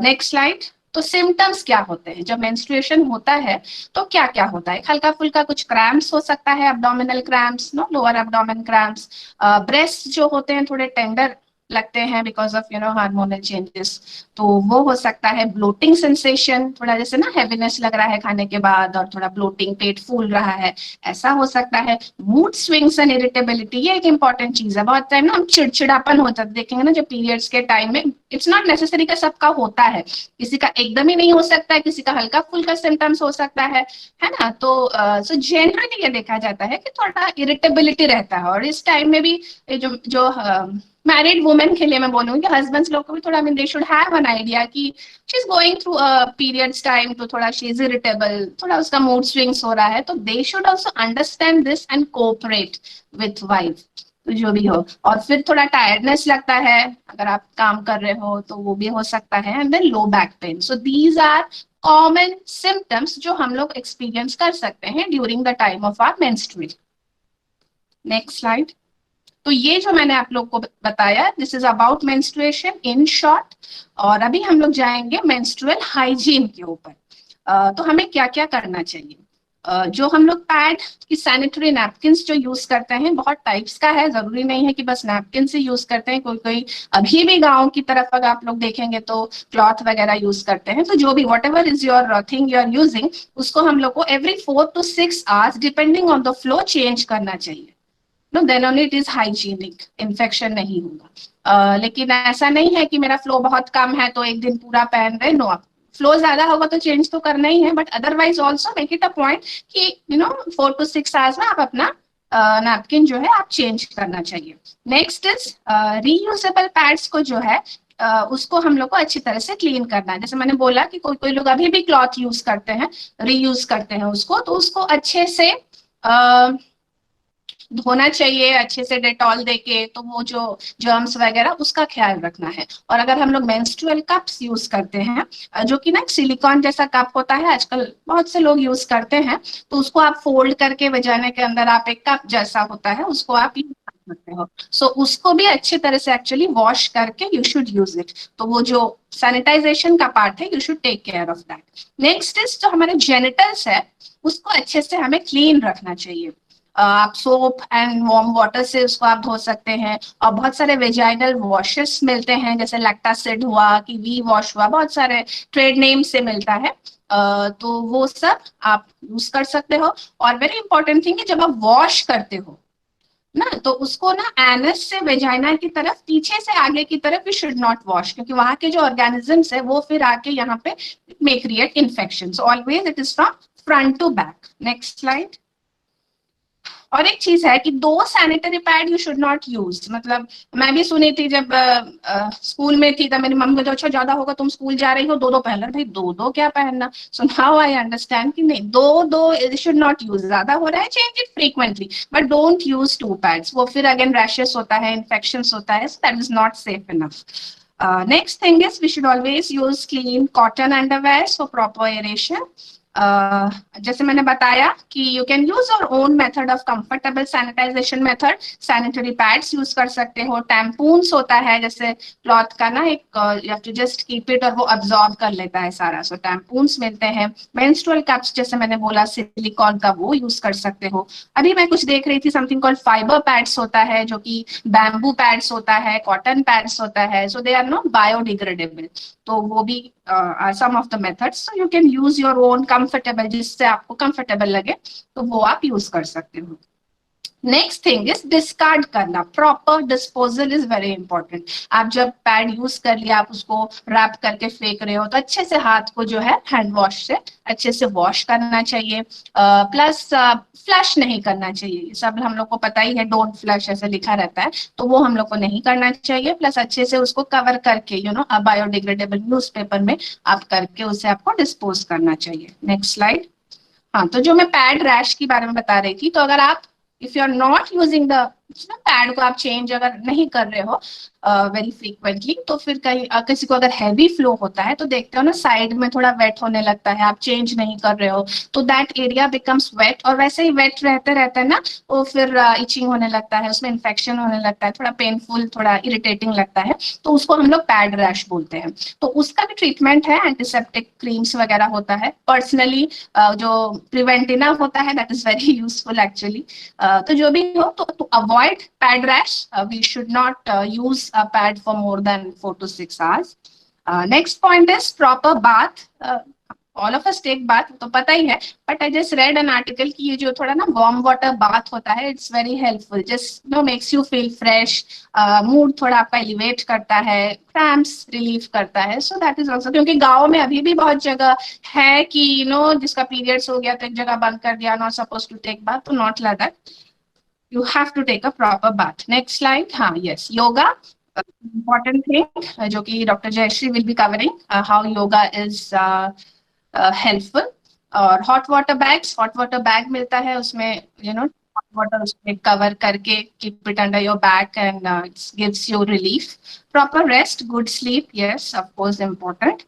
[SPEAKER 7] नेक्स्ट स्लाइड, तो सिम्टम्स क्या होते हैं जब मेंस्ट्रुएशन होता है, तो क्या क्या होता है, हल्का फुल्का कुछ क्रैम्प्स हो सकता है, abdominal cramps, no, lower abdomen cramps, breast जो होते हैं थोड़े टेंडर लगते हैं बिकॉज ऑफ हार्मोनल चेंजेस, तो वो हो सकता है। ब्लोटिंग सेंसेशन, थोड़ा जैसे ना हैवीनेस लग रहा है खाने के बाद, और थोड़ा ब्लोटिंग, पेट फूल रहा है, ऐसा हो सकता है। मूड स्विंग्स एंड इरिटेबिलिटी, ये एक इंपॉर्टेंट चीज है। बहुत टाइम ना हम चिड़चिड़ापन हो जाता है, देखेंगे ना जब पीरियड्स के टाइम में, इट्स नॉट नेसेसरी का सबका होता है, किसी का एकदम ही नहीं हो सकता है, किसी का हल्का फुल्का सिम्टम्स हो सकता है ना। तो सो जनरली ये देखा जाता है कि थोड़ा इरिटेबिलिटी रहता है। और इस टाइम में भी जो मैरिड वुमेन के लिए मैं बोलूंगी, हस्बैंड्स लोग को भी थोड़ा, they should have an idea कि she is going through periods time, तो थोड़ा शी इज इरिटेबल, थोड़ा उसका मूड स्विंग्स हो रहा है, तो they should also understand this and cooperate with wife, जो भी हो। और फिर थोड़ा टायर्डनेस लगता है, अगर आप काम कर रहे हो तो वो भी हो सकता है, and then low back pain. So these are common symptoms जो हम लोग एक्सपीरियंस कर सकते हैं during the time of our menstruation. Next slide, तो ये जो मैंने आप लोग को बताया, this is about menstruation in short. और अभी हम लोग जाएंगे मेंस्ट्रुअल हाइजीन के ऊपर। तो हमें क्या क्या करना चाहिए। जो हम लोग पैड की सैनिटरी नैपकिन्स जो यूज करते हैं, बहुत टाइप्स का है, जरूरी नहीं है कि बस नैपकिन से यूज करते हैं, कोई कोई अभी भी गांव की तरफ अगर आप लोग देखेंगे तो क्लॉथ वगैरह यूज करते हैं। तो जो भी whatever is your thing you are using, उसको हम लोग को every 4 to 6 hours depending on the flow change करना चाहिए। No then only it is hygienic, infection नहीं होगा। लेकिन ऐसा नहीं है कि मेरा फ्लो बहुत कम है तो एक दिन पूरा पहन रहे, नो, फ्लो ज्यादा होगा तो चेंज तो करना ही है, but otherwise also make it a point कि 4 to 6 आवर्स में आप अपना नैपकिन जो है आप चेंज करना चाहिए। नेक्स्ट इज रीयूजेबल पैड्स को जो है उसको हम लोग को अच्छी तरह से क्लीन करना है। जैसे मैंने बोला कि कोई कोई लोग अभी भी क्लॉथ यूज करते हैं, रीयूज करते हैं उसको, तो उसको अच्छे से धोना चाहिए, अच्छे से डेटॉल देके, तो वो जो जर्म्स वगैरह उसका ख्याल रखना है। और अगर हम लोग मेंस्ट्रुअल कप्स यूज करते हैं, जो कि ना सिलिकॉन जैसा कप होता है, आजकल बहुत से लोग यूज करते हैं, तो उसको आप फोल्ड करके वजाना के अंदर आप एक कप जैसा होता है उसको आप यूज कर सकते हो। सो उसको भी अच्छी तरह से एक्चुअली वॉश करके यू शुड यूज इट। तो वो जो सैनिटाइजेशन का पार्ट है, you should take care of that. Next is जो हमारे जेनिटल्स है उसको अच्छे से हमें क्लीन रखना चाहिए। आप सोप एंड वार्म वाटर से उसको आप धो सकते हैं, और बहुत सारे वेजाइनल वॉशेस मिलते हैं, जैसे लैक्टासिड हुआ कि वी वॉश हुआ, बहुत सारे ट्रेड नेम से मिलता है, तो वो सब आप यूज कर सकते हो। और वेरी इंपॉर्टेंट थिंग है, जब आप वॉश करते हो ना, तो उसको ना एनस से वेजाइना की तरफ, पीछे से आगे की तरफ यू शुड नॉट वॉश, क्योंकि वहां के जो ऑर्गेनिजम्स है वो फिर आके यहाँ पे may create infection. Always it is from front to back. Next slide. और एक चीज है कि 2 sanitary pad you should not use. मतलब मैं भी सुनी थी जब स्कूल में थी, तब मेरी मम्मी को, अच्छा ज्यादा होगा, तुम स्कूल जा रही हो 2 पहन लो। भाई 2 क्या पहनना। सो नाउ आई अंडरस्टैंड कि नहीं, 2 शुड नॉट यूज। ज्यादा हो रहा है, change it frequently, but don't use 2 pads. वो फिर अगेन रैशेस होता है, इन्फेक्शन होता है, that is not safe enough. Next thing is we should always use clean cotton underwear for proper aeration. जैसे मैंने बताया कि you can use your own method of comfortable sanitization method. Sanitary pads use कर सकते हो, tampons होता है जैसे क्लॉथ का ना, एक you have to just keep it और वो अब्सॉर्ब कर लेता है सारा, सो टैम्पून्स मिलते हैं। मेंस्ट्रुअल कप्स जैसे मैंने बोला सिलिकॉन का, वो यूज कर सकते हो। अभी मैं कुछ देख रही थी, समथिंग कॉल्ड फाइबर पैड्स होता है, जो कि बैम्बू पैड्स होता है, कॉटन पैड्स होता है, सो दे आर नॉट बायोडिग्रेडेबल। तो वो भी some of the methods, so you can use your own comfortable, जिससे आपको comfortable लगे तो वो आप यूज कर सकते हो। नेक्स्ट थिंग इज डिस्कार्ड करना। Proper disposal is very important. आप जब पैड यूज कर लिया, आप उसको रैप करके फेंक रहे हो, तो अच्छे से हाथ को जो है हैंड वॉश से अच्छे से वॉश करना चाहिए। प्लस फ्लश नहीं करना चाहिए, सब हम लोग को पता ही है, डोंट फ्लश ऐसे लिखा रहता है, तो वो हम लोग को नहीं करना चाहिए। प्लस अच्छे से उसको कवर करके बायोडिग्रेडेबल न्यूज़पेपर में आप करके उसे आपको डिस्पोज करना चाहिए। Next slide. हाँ, तो जो मैं पैड रैश के बारे में बता रही थी, तो अगर आप if you are not using the pad को आप चेंज अगर नहीं कर रहे हो वेरी फ्रीक्वेंटली, तो फिर कहीं किसी को अगर हैवी फ्लो होता है तो देखते हो ना साइड में थोड़ा वेट होने लगता है, आप चेंज नहीं कर रहे हो, तो दैट एरिया बिकम्स वेट, और वैसे ही वेट रहते रहते है ना, वो फिर इचिंग होने लगता है, उसमें इन्फेक्शन होने लगता है, थोड़ा पेनफुल, थोड़ा इरिटेटिंग लगता है, तो उसको हम लोग पैड रैश बोलते हैं। तो उसका भी ट्रीटमेंट है, एंटीसेप्टिक क्रीम्स वगैरह होता है। पर्सनली जो प्रिवेंटिना होता है, that is very useful actually. तो जो भी हो, तो avoid pad rash, we should not use a pad for more than 4 to 6 hours. Next point is proper bath. All of us take bath, तो पता ही है, but I just read an article कि ये जो थोड़ा ना warm water bath होता है, it's very helpful, just makes you feel fresh, mood थोड़ा आपका elevate करता है, cramps relief करता है, so that is also, क्योंकि गाँव में अभी भी बहुत जगह है कि जिसका periods हो गया तो एक जगह बंद कर दिया, not supposed to take bath, तो not like that. You have to take a proper bath. Next slide. हाँ, yes, yoga, important thing, जो कि Dr. Jayashree will be covering how yoga is helpful. और hot water bags, hot water bag मिलता है, उसमें hot water उसमें cover करके keep it under your back and it gives you relief. Proper rest, good sleep, yes, of course important.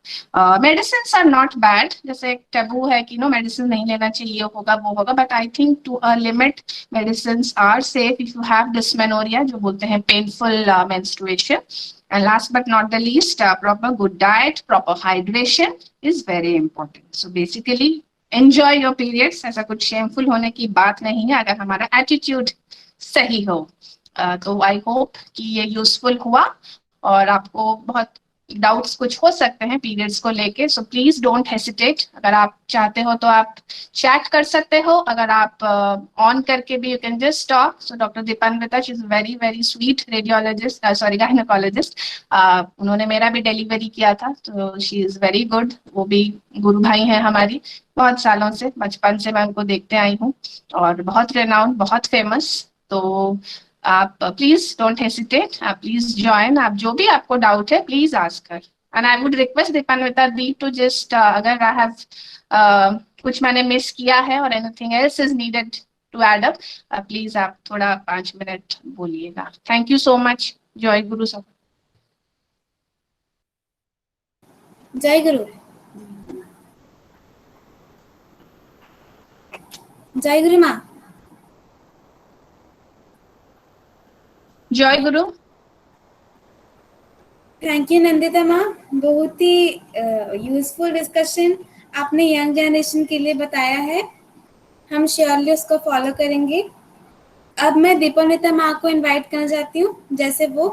[SPEAKER 7] Medicines are not bad. जैसे एक taboo है कि medicine नहीं लेना चाहिए, होगा वो होगा, but I think to a limit medicines are safe if you have dysmenorrhea, जो बोलते हैं painful menstruation. And last but not the least, proper good diet, proper hydration is very important. So basically enjoy your periods, ऐसा कुछ shameful होने की बात नहीं है अगर हमारा एटीट्यूड सही हो। तो आई होप कि ये यूजफुल हुआ और आपको बहुत डाउट्स कुछ हो सकते हैं पीरियड्स को लेके, सो प्लीज डोंट हेसिटेट। अगर आप चाहते हो तो आप चैट कर सकते हो, अगर आप ऑन करके भी you can just talk. So doctor Dipanwita, she is very very sweet radiologist, sorry gynaecologist. उन्होंने मेरा भी डिलीवरी किया था, तो शी इज वेरी गुड। वो भी गुरु भाई हैं हमारी, बहुत सालों से, बचपन से मैं उनको देखते आई हूँ और बहुत रेनाउंड, बहुत फेमस। तो आप प्लीज डोंट हेसिटेट, आप प्लीज ज्वाइन। आप जो भी आपको डाउट है प्लीज आस्क कर। And I would request Dipanwita di to just, अगर आई हैव कुछ मैंने मिस किया है और anything else is needed to add up, please आप थोड़ा 5 मिनट बोलिएगा। Thank you so much. जय गुरु सब।
[SPEAKER 1] जय गुरु। जय गुरु माँ।
[SPEAKER 7] जय गुरु।
[SPEAKER 1] थैंक यू नंदिता माँ, बहुत ही यूजफुल डिस्कशन आपने यंग जनरेशन के लिए बताया है। हम श्योरली उसको फॉलो करेंगे। अब मैं दीपान्विता माँ को इनवाइट करना चाहती हूँ, जैसे वो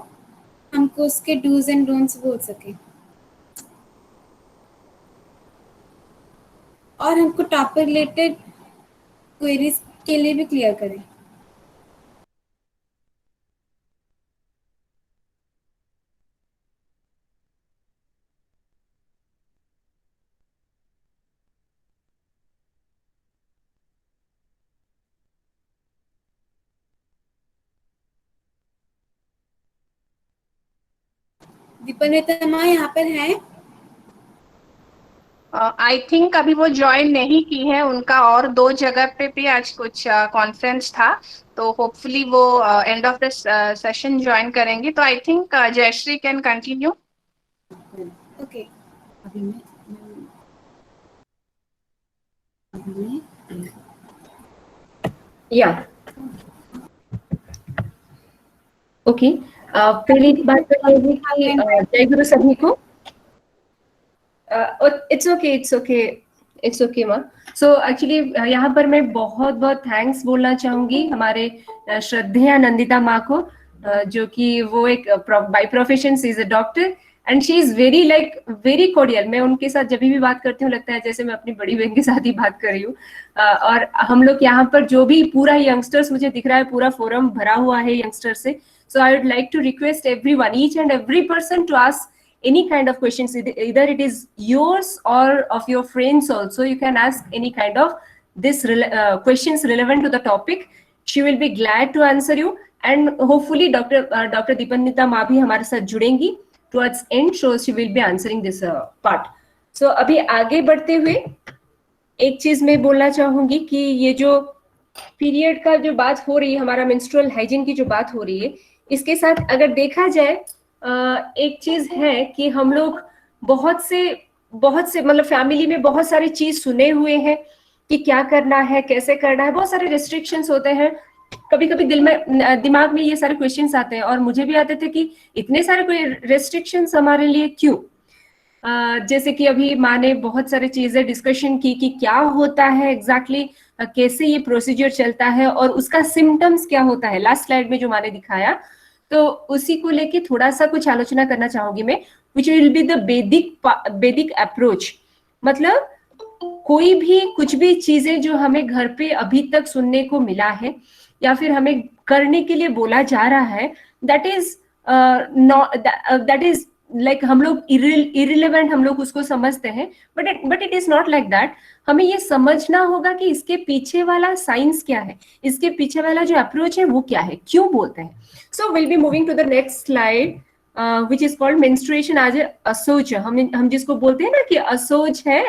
[SPEAKER 1] हमको उसके डूज एंड डोंट्स बोल सके और हमको टॉपिक रिलेटेड क्वेरीज के लिए भी क्लियर करें। दीपान्विता माँ यहाँ पर हैं?
[SPEAKER 7] आई थिंक अभी वो ज्वाइन नहीं की है, उनका और 2 जगह पे भी आज कुछ कॉन्फ्रेंस था, तो होपफुली वो end of the session join करेंगे। तो I think Jayashree can continue.
[SPEAKER 1] Okay.
[SPEAKER 4] Yeah okay, पहली बात तो ये है कि जय गुरु सभी को। It's okay, it's okay, it's okay माँ। सो एक्चुअली यहाँ पर मैं बहुत बहुत थैंक्स बोलना चाहूंगी हमारे श्रद्धेय नंदिता माँ को, जो कि वो एक by profession she is a doctor and she is very like very cordial. मैं उनके साथ जब भी बात करती हूँ लगता है जैसे मैं अपनी बड़ी बहन के साथ ही बात कर रही हूँ। और हम लोग यहाँ पर जो भी पूरा यंगस्टर्स मुझे दिख रहा है, पूरा फोरम भरा हुआ है यंगस्टर से। So I would like to request everyone, each and every person to ask any kind of questions, either it is yours or of your friends also. You can ask any kind of this questions relevant to the topic. She will be glad to answer you and hopefully Dr. Dipannita मा भी हमारे साथ जुड़ेंगी towards end, so she will be answering this part. So अभी आगे बढ़ते हुए एक चीज मैं बोलना चाहूंगी कि ये जो पीरियड का जो बात हो रही है, हमारा मेंस्ट्रुअल हाइजीन की जो बात हो रही है, इसके साथ अगर देखा जाए एक चीज है कि हम लोग बहुत से मतलब फैमिली में बहुत सारी चीज सुने हुए हैं कि क्या करना है, कैसे करना है, बहुत सारे रेस्ट्रिक्शंस होते हैं। कभी कभी दिमाग में ये सारे क्वेश्चंस आते हैं और मुझे भी आते थे कि इतने सारे रेस्ट्रिक्शंस हमारे लिए क्यों। जैसे कि अभी माँ ने बहुत सारी चीजें डिस्कशन की कि क्या होता है एग्जैक्टली, कैसे ये प्रोसीजर चलता है और उसका सिम्टम्स क्या होता है, लास्ट स्लाइड में जो माँ ने दिखाया। तो उसी को लेके थोड़ा सा कुछ आलोचना करना चाहूंगी मैं, विच विल बी द वैदिक अप्रोच। मतलब कोई भी कुछ भी चीजें जो हमें घर पे अभी तक सुनने को मिला है या फिर हमें करने के लिए बोला जा रहा है, दैट इज लाइक हम लोग इरिलेवेंट हम लोग उसको समझते हैं, but it is not like that. हमें ये समझना होगा कि इसके पीछे वाला साइंस क्या है, इसके पीछे वाला जो अप्रोच है वो क्या है, क्यों बोलते हैं। So will be moving to the next slide which is called menstruation as असोज। हम जिसको बोलते हैं ना कि असोज है,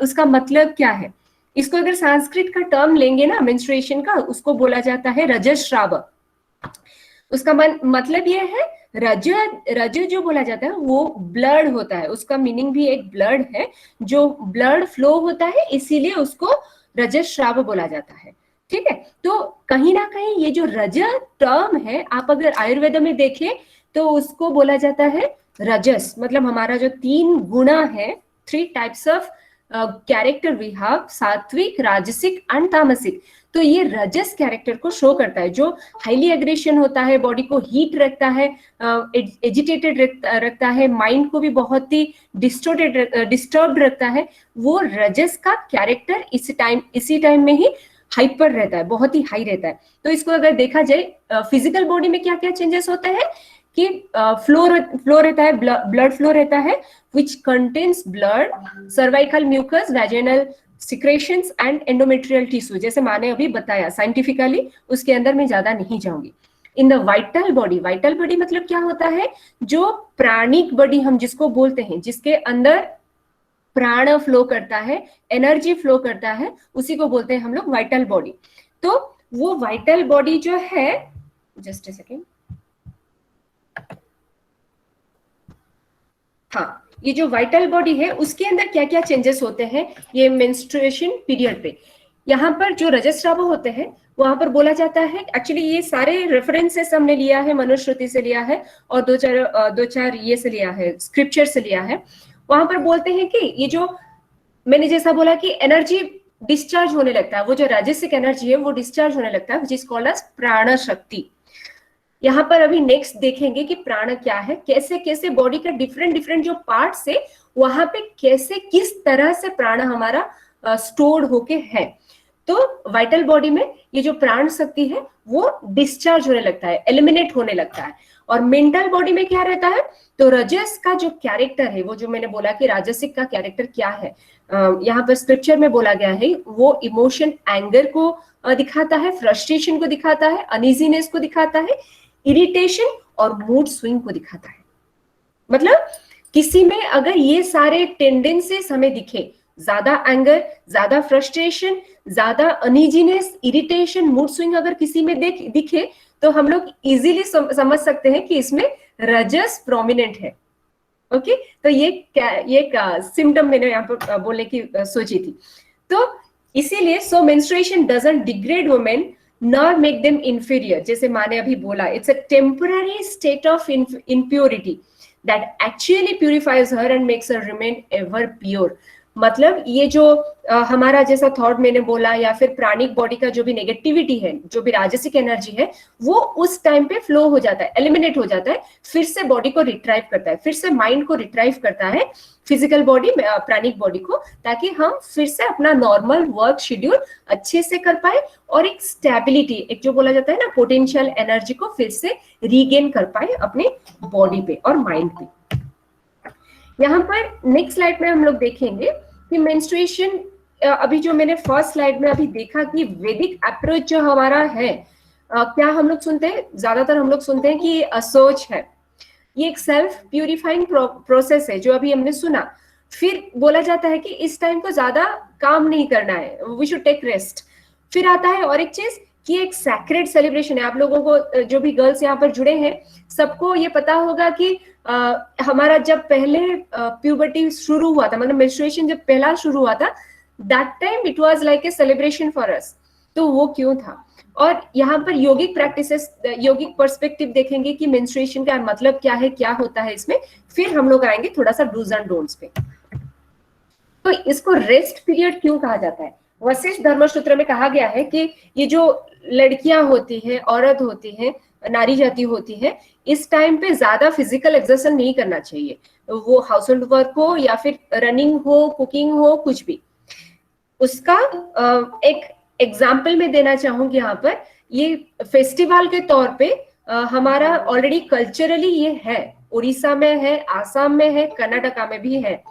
[SPEAKER 4] उसका मतलब क्या है। इसको अगर संस्कृत का टर्म लेंगे ना मेंस्ट्रुएशन का, उसको बोला जाता है रजस्राव। उसका मतलब ये है रज जो बोला जाता है वो ब्लड होता है, उसका मीनिंग भी एक ब्लड है, जो ब्लड फ्लो होता है, इसीलिए उसको रजस्राव बोला जाता है। ठीक है, तो कहीं ना कहीं ये जो रज टर्म है, आप अगर आयुर्वेद में देखें तो उसको बोला जाता है रजस। मतलब हमारा जो 3 गुणा है, 3 types of character we have sattvic, rajasic and तामसिक। तो ये रजस कैरेक्टर को शो करता है, जो हाईली एग्रेशन होता है, बॉडी को हीट रखता है, एजिटेटेड रखता है, माइंड को भी बहुत ही डिस्टर्ब रखता है। वो रजस का कैरेक्टर इसी टाइम में ही हाइपर रहता है, बहुत ही हाई रहता है। तो इसको अगर देखा जाए फिजिकल बॉडी में क्या क्या चेंजेस होते हैं कि फ्लो रहता है, ब्लड फ्लो रहता है which contains blood, cervical mucus, vaginal secretions and endometrial tissue, जैसे मैंने अभी बताया साइंटिफिकली, उसके अंदर मैं ज्यादा नहीं जाऊंगी। इन द वाइटल बॉडी मतलब क्या होता है, जो प्राणिक बॉडी हम जिसको बोलते हैं, जिसके अंदर प्राण फ्लो करता है, एनर्जी फ्लो करता है, उसी को बोलते हैं हम लोग वाइटल बॉडी। तो वो वाइटल बॉडी जो है, जस्ट अ सेकेंड, हाँ, ये जो वाइटल बॉडी है उसके अंदर क्या क्या चेंजेस होते हैं ये मेंस्ट्रुएशन पीरियड पे। यहाँ पर जो रजस्राव होते हैं वहां पर बोला जाता है, एक्चुअली ये सारे रेफरेंसेस हमने लिया है, मनुश्रुति से लिया है और दो चार ये से लिया है, स्क्रिप्चर से लिया है। वहां पर बोलते हैं कि ये जो मैंने जैसा बोला कि एनर्जी डिस्चार्ज होने लगता है, वो जो राजसिक एनर्जी है वो डिस्चार्ज होने लगता है, जिस कॉल्ड एज प्राण शक्ति। यहाँ पर अभी नेक्स्ट देखेंगे कि प्राण क्या है, कैसे कैसे बॉडी का डिफरेंट जो पार्ट्स है वहां पे कैसे किस तरह से प्राण हमारा स्टोर्ड होके है। तो वाइटल बॉडी में ये जो प्राण शक्ति है वो डिस्चार्ज होने लगता है, एलिमिनेट होने लगता है। और मेंटल बॉडी में क्या रहता है, तो रजस का जो कैरेक्टर है, वो जो मैंने बोला कि राजसिक का कैरेक्टर क्या है, यहाँ पर स्क्रिप्चर में बोला गया है, वो इमोशन एंगर को दिखाता है, फ्रस्ट्रेशन को दिखाता है, अनइजीनेस को दिखाता है, इरिटेशन और मूड स्विंग को दिखाता है। मतलब किसी में अगर ये सारे टेंडेंसीज हमें दिखे, ज्यादा एंगर, ज्यादा फ्रस्ट्रेशन, ज्यादा अनइजीनेस, इरिटेशन, मूड स्विंग अगर किसी में दिखे तो हम लोग इजीली समझ सकते हैं कि इसमें रजस प्रोमिनेंट है। ओके, तो ये सिम्टम मैंने यहाँ पर बोलने की सोची थी। तो इसीलिए so menstruation doesn't degrade women nor make them inferior, जैसे मैंने अभी बोला, it's a temporary state of impurity that actually purifies her and makes her remain ever pure। मतलब ये जो हमारा जैसा थॉट मैंने बोला, या फिर प्राणिक बॉडी का जो भी नेगेटिविटी है, जो भी राजसिक एनर्जी है, वो उस टाइम पे फ्लो हो जाता है, एलिमिनेट हो जाता है, फिर से बॉडी को रिट्राइव करता है, फिर से माइंड को रिट्राइव करता है, फिजिकल बॉडी, प्राणिक बॉडी को, ताकि हम फिर से अपना नॉर्मल वर्क शेड्यूल अच्छे से कर पाए और एक स्टेबिलिटी, एक जो बोला जाता है ना पोटेंशियल एनर्जी को फिर से रीगेन कर पाए अपने बॉडी पे और माइंड पे। यहाँ पर नेक्स्ट स्लाइड में हम लोग देखेंगे कि मेंस्ट्रुएशन, अभी जो मैंने फर्स्ट स्लाइड में अभी देखा कि वैदिक अप्रोच जो हमारा है, क्या हम लोग सुनते हैं, ज्यादातर हम लोग सुनते हैं कि असोच है, ये एक सेल्फ प्यूरिफाइंग प्रोसेस है जो अभी हमने सुना। फिर बोला जाता है कि इस टाइम को ज्यादा काम नहीं करना है, वी शुड टेक रेस्ट। फिर आता है और एक चीज कि एक सैक्रेड सेलिब्रेशन है। आप लोगों को, जो भी गर्ल्स यहाँ पर जुड़े हैं, सबको ये पता होगा कि हमारा जब पहले प्यूबर्टी शुरू हुआ था, मतलब मेंस्ट्रुएशन जब पहला शुरू हुआ था, that time it was like a celebration for us. तो वो क्यों था, और यहाँ पर योगिक प्रैक्टिसेस, योगिक पर्सपेक्टिव देखेंगे कि मेंस्ट्रुएशन का मतलब क्या है, क्या होता है इसमें। फिर हम लोग आएंगे थोड़ा सा डूज एंड डोंट्स पे। तो इसको रेस्ट पीरियड क्यों कहा जाता है, वशिष्ठ धर्मसूत्र में कहा गया है कि ये जो लड़कियां होती है, औरत होती है, नारी जाति होती है, इस टाइम पे ज्यादा फिजिकल एक्सरसाइज नहीं करना चाहिए, वो हाउस होल्ड वर्क हो या फिर रनिंग हो, कुकिंग हो, कुछ भी। उसका एक एग्जाम्पल मैं देना चाहूंगी यहाँ पर, ये फेस्टिवल के तौर पे हमारा ऑलरेडी कल्चरली ये है, उड़ीसा में है, आसाम में है, कर्नाटका में भी है,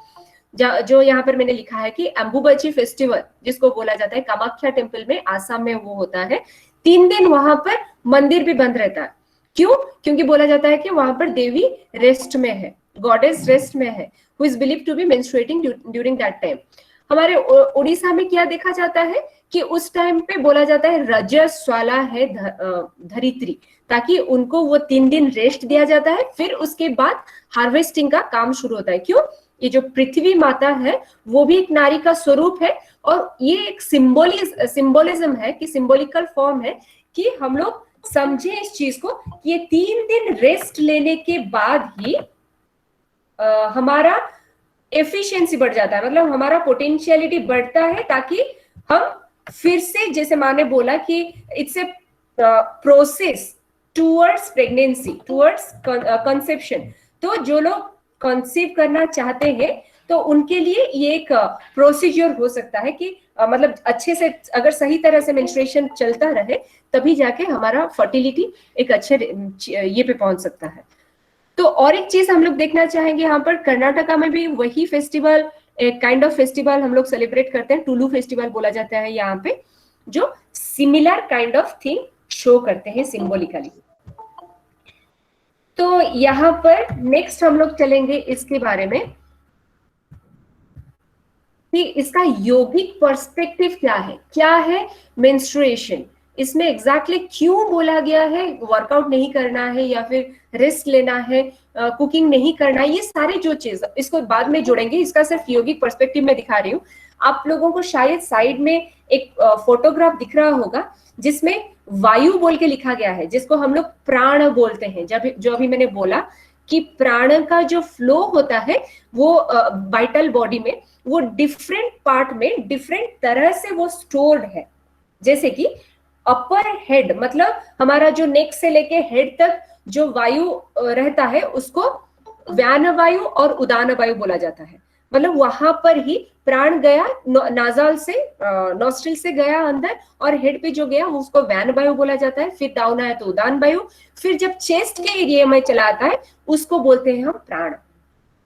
[SPEAKER 4] जो यहाँ पर मैंने लिखा है कि अंबुबाची फेस्टिवल जिसको बोला जाता है, कामाख्या टेम्पल में आसाम में वो होता है। 3 दिन वहां पर मंदिर भी बंद रहता है। क्यों? क्योंकि बोला जाता है कि वहां पर देवी रेस्ट में है, गॉडेस रेस्ट में है, who is believed to be menstruating during that time. हमारे उड़ीसा में क्या देखा जाता है कि उस टाइम पे बोला जाता है रजस्वाला है धरित्री, ताकि उनको वो 3 दिन रेस्ट दिया जाता है। फिर उसके बाद हार्वेस्टिंग का काम शुरू होता है। क्यों? ये जो पृथ्वी माता है वो भी एक नारी का स्वरूप है, और ये एक सिंबोलिज्म है कि सिंबॉलिकल फॉर्म है कि हम लोग समझे इस चीज को कि ये 3 दिन रेस्ट लेने के बाद ही हमारा एफिशिएंसी बढ़ जाता है, मतलब हमारा पोटेंशियलिटी बढ़ता है, ताकि हम फिर से, जैसे माँ ने बोला कि it's a process towards pregnancy, towards conception. तो जो लोग कंसीव करना चाहते हैं तो उनके लिए ये एक प्रोसीजर हो सकता है कि मतलब अच्छे से, अगर सही तरह से मेंस्ट्रुएशन चलता रहे तभी जाके हमारा फर्टिलिटी एक अच्छे ये पे पहुंच सकता है। तो और एक चीज हम लोग देखना चाहेंगे, यहाँ पर कर्नाटका में भी वही फेस्टिवल, एक काइंड ऑफ फेस्टिवल हम लोग सेलिब्रेट करते हैं, टुलू फेस्टिवल बोला जाता है यहाँ पे, जो similar kind of thing show करते हैं सिंबॉलिकली। तो यहाँ पर नेक्स्ट हम लोग चलेंगे इसके बारे में कि इसका योगिक पर्सपेक्टिव क्या है मेंस्ट्रुएशन, इसमें एग्जैक्टली क्यों बोला गया है वर्कआउट नहीं करना है या फिर रेस्ट लेना है, कुकिंग नहीं करना है, ये सारे जो चीज इसको बाद में जोड़ेंगे। इसका सिर्फ योगिक पर्सपेक्टिव में दिखा रही हूँ। आप लोगों को शायद साइड में एक फोटोग्राफ दिख रहा होगा जिसमें वायु बोल के लिखा गया है, जिसको हम लोग प्राण बोलते हैं। जो अभी मैंने बोला कि प्राण का जो फ्लो होता है वो वाइटल बॉडी में वो डिफरेंट पार्ट में डिफरेंट तरह से वो स्टोर्ड है। जैसे कि अपर हेड, मतलब हमारा जो नेक से लेके हेड तक जो वायु रहता है उसको व्यान वायु और उदान वायु बोला जाता है। मतलब वहां पर ही प्राण गया, नाजाल से नॉस्ट्रिल से गया अंदर, और हेड पे जो गया उसको व्यान वायु बोला जाता है। फिर डाउन आया तो उदान वायु, फिर जब चेस्ट के एरिया में चला आता है उसको बोलते हैं हम प्राण।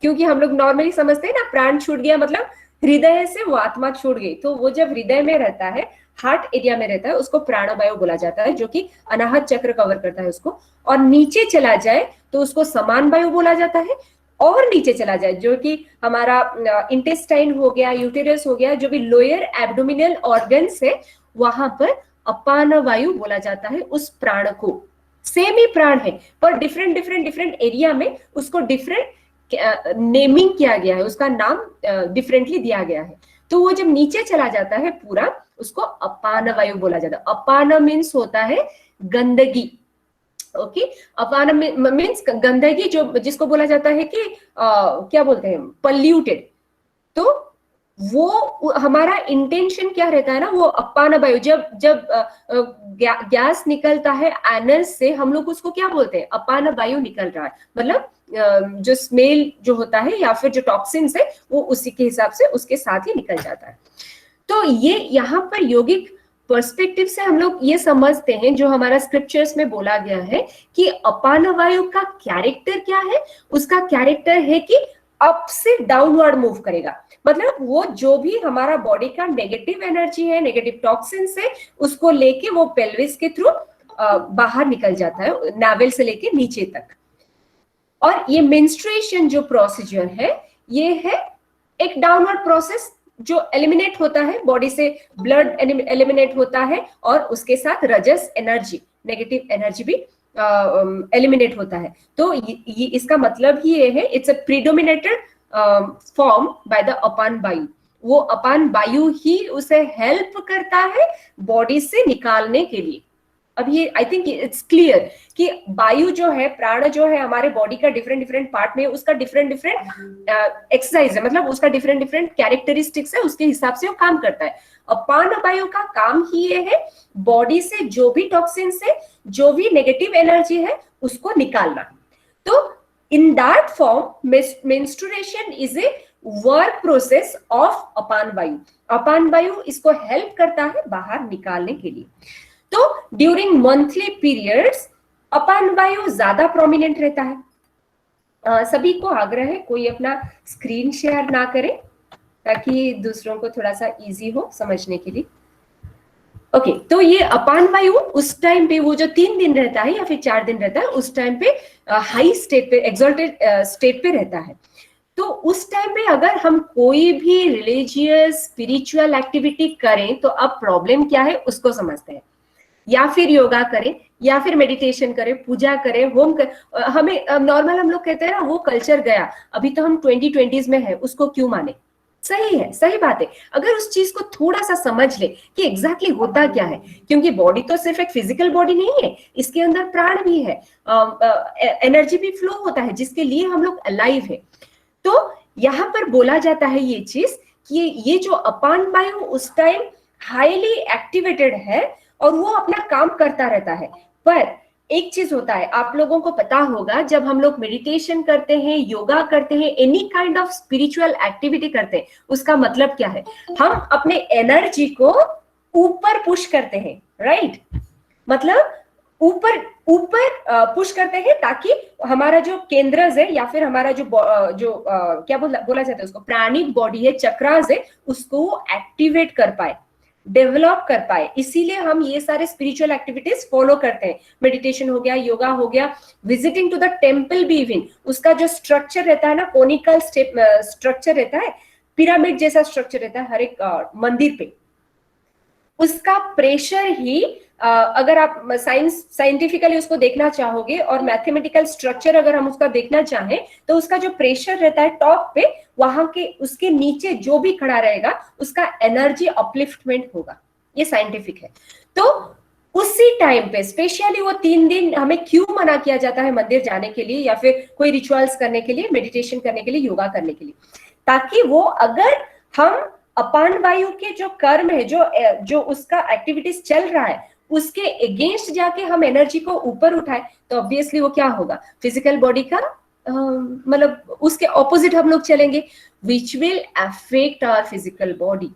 [SPEAKER 4] क्योंकि हम लोग नॉर्मली समझते हैं ना, प्राण छूट गया मतलब हृदय से वो आत्मा छूट गई, तो वो जब हृदय में रहता है, हार्ट एरिया में रहता है, उसको प्राणवायु बोला जाता है, जो कि अनाहत चक्र कवर करता है उसको। और नीचे चला जाए तो उसको समान वायु बोला जाता है, और नीचे चला जाए जो कि हमारा इंटेस्टाइन हो गया, यूटेरस हो गया, जो भी लोअर एब्डोमिनल ऑर्गन्स है, वहां पर अपान वायु बोला जाता है उस प्राण को। सेम ही प्राण है पर डिफरेंट एरिया में उसको डिफरेंट नेमिंग किया गया है, उसका नाम डिफरेंटली दिया गया है। तो वो जब नीचे चला जाता है पूरा, उसको अपान वायु बोला जाता है। अपान मीन्स होता है गंदगी, ओके। अपान मीन्स गंदगी, जो जिसको बोला जाता है कि क्या बोलते हैं, पल्यूटेड। तो वो हमारा इंटेंशन क्या रहता है ना, वो अपान वायु, जब गैस निकलता है एनस से, हम लोग उसको क्या बोलते हैं, अपान वायु निकल रहा है, मतलब जो स्मेल जो होता है या फिर जो टॉक्सिन्स है वो उसी के हिसाब से उसके साथ ही निकल जाता है। तो ये यहाँ पर योगिक पर्सपेक्टिव से हम लोग ये समझते हैं, जो हमारा स्क्रिप्चर्स में बोला गया है कि अपान वायु का कैरेक्टर क्या है। उसका कैरेक्टर है कि अप से डाउनवर्ड मूव करेगा, मतलब वो जो भी हमारा बॉडी का नेगेटिव एनर्जी है, नेगेटिव टॉक्सिन्स है, उसको लेके वो पेल्विस के थ्रू बाहर निकल जाता है, नावेल से लेके नीचे तक। और ये मेंस्ट्रुएशन जो प्रोसीजर है, ये है एक डाउनवर्ड प्रोसेस, जो एलिमिनेट होता है बॉडी से, ब्लड एलिमिनेट होता है, और उसके साथ रजस एनर्जी, नेगेटिव एनर्जी भी एलिमिनेट होता है। तो ये इसका मतलब ही ये है, it's a predominated form by the अपान वायु। वो अपान वायु ही उसे हेल्प करता है बॉडी से निकालने के लिए। अब ये आई थिंक इट्स क्लियर कि वायु जो है, प्राण जो है, हमारे बॉडी का डिफरेंट पार्ट में उसका डिफरेंट एक्सरसाइज है, मतलब उसका डिफरेंट कैरेक्टरिस्टिक्स है, उसके हिसाब से वो काम करता है। अपान वायु का काम ही ये है बॉडी से जो भी टॉक्सिन्स है, जो भी नेगेटिव एनर्जी है, उसको निकालना। तो in that form menstruation is a work process of अपान वायु। अपान वायु इसको हेल्प करता है बाहर निकालने के लिए। तो ड्यूरिंग मंथली पीरियड्स अपान वायु ज्यादा प्रोमिनेंट रहता है। सभी को आग्रह है कोई अपना स्क्रीन शेयर ना करे, ताकि दूसरों को थोड़ा सा इजी हो समझने के लिए। ओके, तो ये अपान वायु उस टाइम पे, वो जो 3 दिन रहता है या फिर 4 दिन रहता है, उस टाइम पे हाई स्टेट पे, एक्सॉल्टेड स्टेट पे रहता है। तो उस टाइम पे अगर हम कोई भी रिलीजियस स्पिरिचुअल एक्टिविटी करें, तो अब प्रॉब्लम क्या है उसको समझते हैं। या फिर योगा करें, या फिर मेडिटेशन करें, पूजा करें, होम करें। हमें नॉर्मल हम लोग कहते हैं ना, वो कल्चर गया, अभी तो हम 2020s में है, उसको क्यों माने। सही है, सही बात है। अगर उस चीज को थोड़ा सा समझ ले कि एग्जैक्टली होता क्या है, क्योंकि बॉडी तो सिर्फ एक फिजिकल बॉडी नहीं है, इसके अंदर प्राण भी है, एनर्जी भी फ्लो होता है, जिसके लिए हम लोग अलाइव है। तो यहाँ पर बोला जाता है ये चीज कि ये जो अपान वायु उस टाइम हाईली एक्टिवेटेड है और वो अपना काम करता रहता है। पर एक चीज होता है, आप लोगों को पता होगा, जब हम लोग मेडिटेशन करते हैं, योगा करते हैं, any kind of spiritual activity करते हैं, उसका मतलब क्या है? हम अपने एनर्जी को ऊपर पुश करते हैं, राइट? मतलब ऊपर पुश करते हैं ताकि हमारा जो केंद्रज है या फिर हमारा जो क्या बोला जाता है उसको, प्राणिक बॉडी है, चक्रास है, उसको एक्टिवेट कर पाए, डेवलप कर पाए। इसीलिए हम ये सारे स्पिरिचुअल एक्टिविटीज फॉलो करते हैं। मेडिटेशन हो गया, योगा हो गया, विजिटिंग टू द टेम्पल भी इवन, उसका जो स्ट्रक्चर रहता है ना, कोनिकल स्ट्रक्चर रहता है, पिरामिड जैसा स्ट्रक्चर रहता है हर एक मंदिर पे, उसका प्रेशर ही अगर आप साइंटिफिकली उसको देखना चाहोगे और मैथमेटिकल स्ट्रक्चर अगर हम उसका देखना चाहें, तो उसका जो प्रेशर रहता है टॉप पे, वहां के उसके नीचे जो भी खड़ा रहेगा उसका एनर्जी अपलिफ्टमेंट होगा। ये साइंटिफिक है। तो उसी टाइम पे स्पेशली वो 3 दिन हमें क्यों मना किया जाता है मंदिर जाने के लिए या फिर कोई रिचुअल्स करने के लिए, मेडिटेशन करने के लिए, योगा करने के लिए, ताकि वो अगर हम अपान वायु के जो कर्म है, जो उसका एक्टिविटीज चल रहा है, उसके अगेंस्ट जाके हम एनर्जी को ऊपर उठाए, तो ऑब्वियसली वो क्या होगा, फिजिकल बॉडी का मतलब उसके ऑपोजिट हम लोग चलेंगे, which will affect our physical body,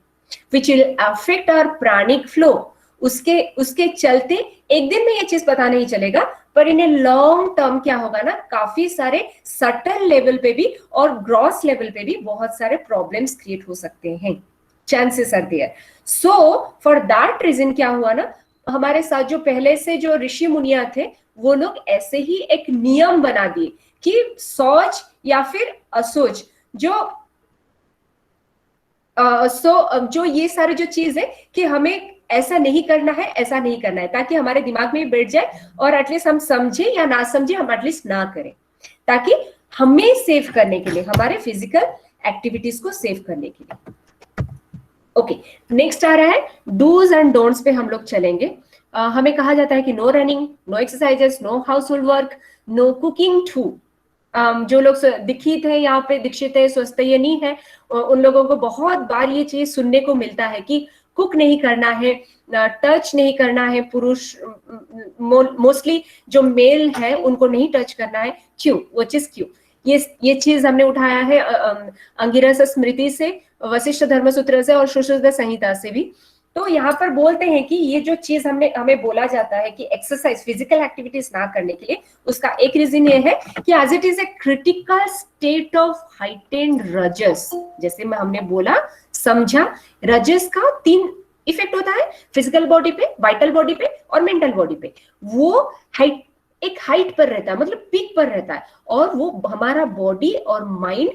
[SPEAKER 4] which will affect our प्राणिक फ्लो। उसके चलते एक दिन में ये चीज पता नहीं चलेगा, पर इन ए लॉन्ग टर्म क्या होगा ना, काफी सारे सटल लेवल पे भी और ग्रॉस लेवल पे भी बहुत सारे प्रॉब्लम्स क्रिएट हो सकते हैं, chances are there. So for that reason क्या हुआ ना, हमारे साथ जो पहले से जो ऋषि मुनिया थे, वो लोग ऐसे ही एक नियम बना दिए कि शौच या फिर अशौच, जो ये सारे जो चीज है कि हमें ऐसा नहीं करना है, ऐसा नहीं करना है, ताकि हमारे दिमाग में बैठ जाए और एटलीस्ट हम समझे या ना समझे, हम एटलीस्ट ना करें, ताकि हमें सेव करने के लिए, हमारे फिजिकल एक्टिविटीज को सेव करने के लिए। ओके, नेक्स्ट आ रहा है डूज एंड डोंट्स पे हम लोग चलेंगे। हमें कहा जाता है कि no running, no exercises, no household work, no cooking too. जो लोग दीक्षित है, यहाँ पे दीक्षित है, स्वस्थयनी है, उन लोगों को बहुत बार ये चीज सुनने को मिलता है कि कुक नहीं करना है, टच नहीं करना है, पुरुष मोस्टली जो मेल है उनको नहीं टच करना है। क्यों? वो चीज क्यों? ये चीज हमने उठाया है अंगिरस स्मृति से, वशिष्ठ धर्मसूत्र से और सुश्रुत संहिता से भी। तो यहाँ पर बोलते हैं कि ये जो चीज हमें बोला जाता है कि एक्सरसाइज, फिजिकल एक्टिविटीज ना करने के लिए, उसका एक रीजन ये है कि as it is a critical state of heightened रजस। जैसे हमने बोला, समझा, रजस का 3 इफेक्ट होता है, फिजिकल बॉडी पे, वाइटल बॉडी पे और मेंटल बॉडी पे। वो एक हाइट पर रहता है, मतलब पीक पर रहता है, और वो हमारा बॉडी और माइंड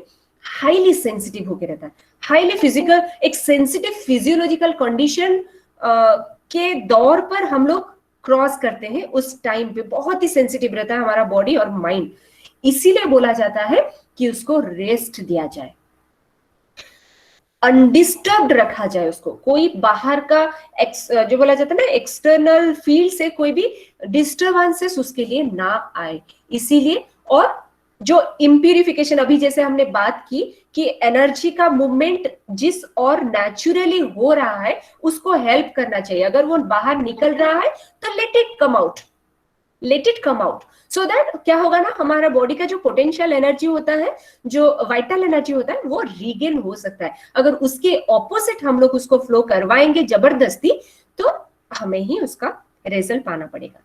[SPEAKER 4] हाईली सेंसिटिव होकर रहता है, हाईली फिजिकल, एक सेंसिटिव फिजियोलॉजिकल कंडीशन के दौर पर हम लोग क्रॉस करते हैं। उस टाइम पे बहुत ही सेंसिटिव रहता है हमारा बॉडी और माइंड, इसीलिए बोला जाता है कि उसको रेस्ट दिया जाए, अनडिस्टर्ब्ड रखा जाए उसको। कोई बाहर का जो बोला जाता है ना, एक्सटर्नल फील्ड से कोई भी डिस्टर्बेंसेस उसके लिए ना आए, इसीलिए। और जो इम्प्यूरिफिकेशन, अभी जैसे हमने बात की कि एनर्जी का मूवमेंट जिस और नेचुरली हो रहा है उसको हेल्प करना चाहिए। अगर वो बाहर निकल रहा है तो let it come out, let it come out, so that क्या होगा ना, हमारा बॉडी का जो पोटेंशियल एनर्जी होता है, जो वाइटल एनर्जी होता है, वो रीगेन हो सकता है। अगर उसके ऑपोजिट हम लोग उसको फ्लो करवाएंगे जबरदस्ती, तो हमें ही उसका रिजल्ट पाना पड़ेगा।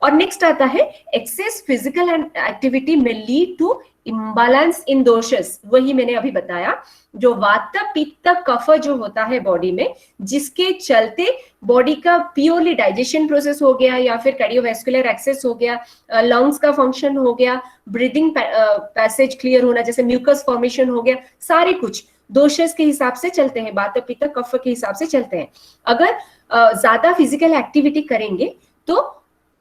[SPEAKER 4] और नेक्स्ट आता है एक्सेस फिजिकल एक्टिविटी में लीड टू इम्बैलेंस इन दोषस। वही मैंने अभी बताया, जो वात पित्त कफ जो होता है बॉडी में, जिसके चलते बॉडी का प्योरली डाइजेशन प्रोसेस हो गया, या फिर कार्डियोवैस्कुलर एक्सेस हो गया, लंग्स का फंक्शन हो गया, ब्रीदिंग पैसेज क्लियर होना, जैसे म्यूकस फॉर्मेशन हो गया, सारे कुछ दोषस के हिसाब से चलते हैं, वात पित्त कफ के हिसाब से चलते हैं। अगर ज्यादा फिजिकल एक्टिविटी करेंगे तो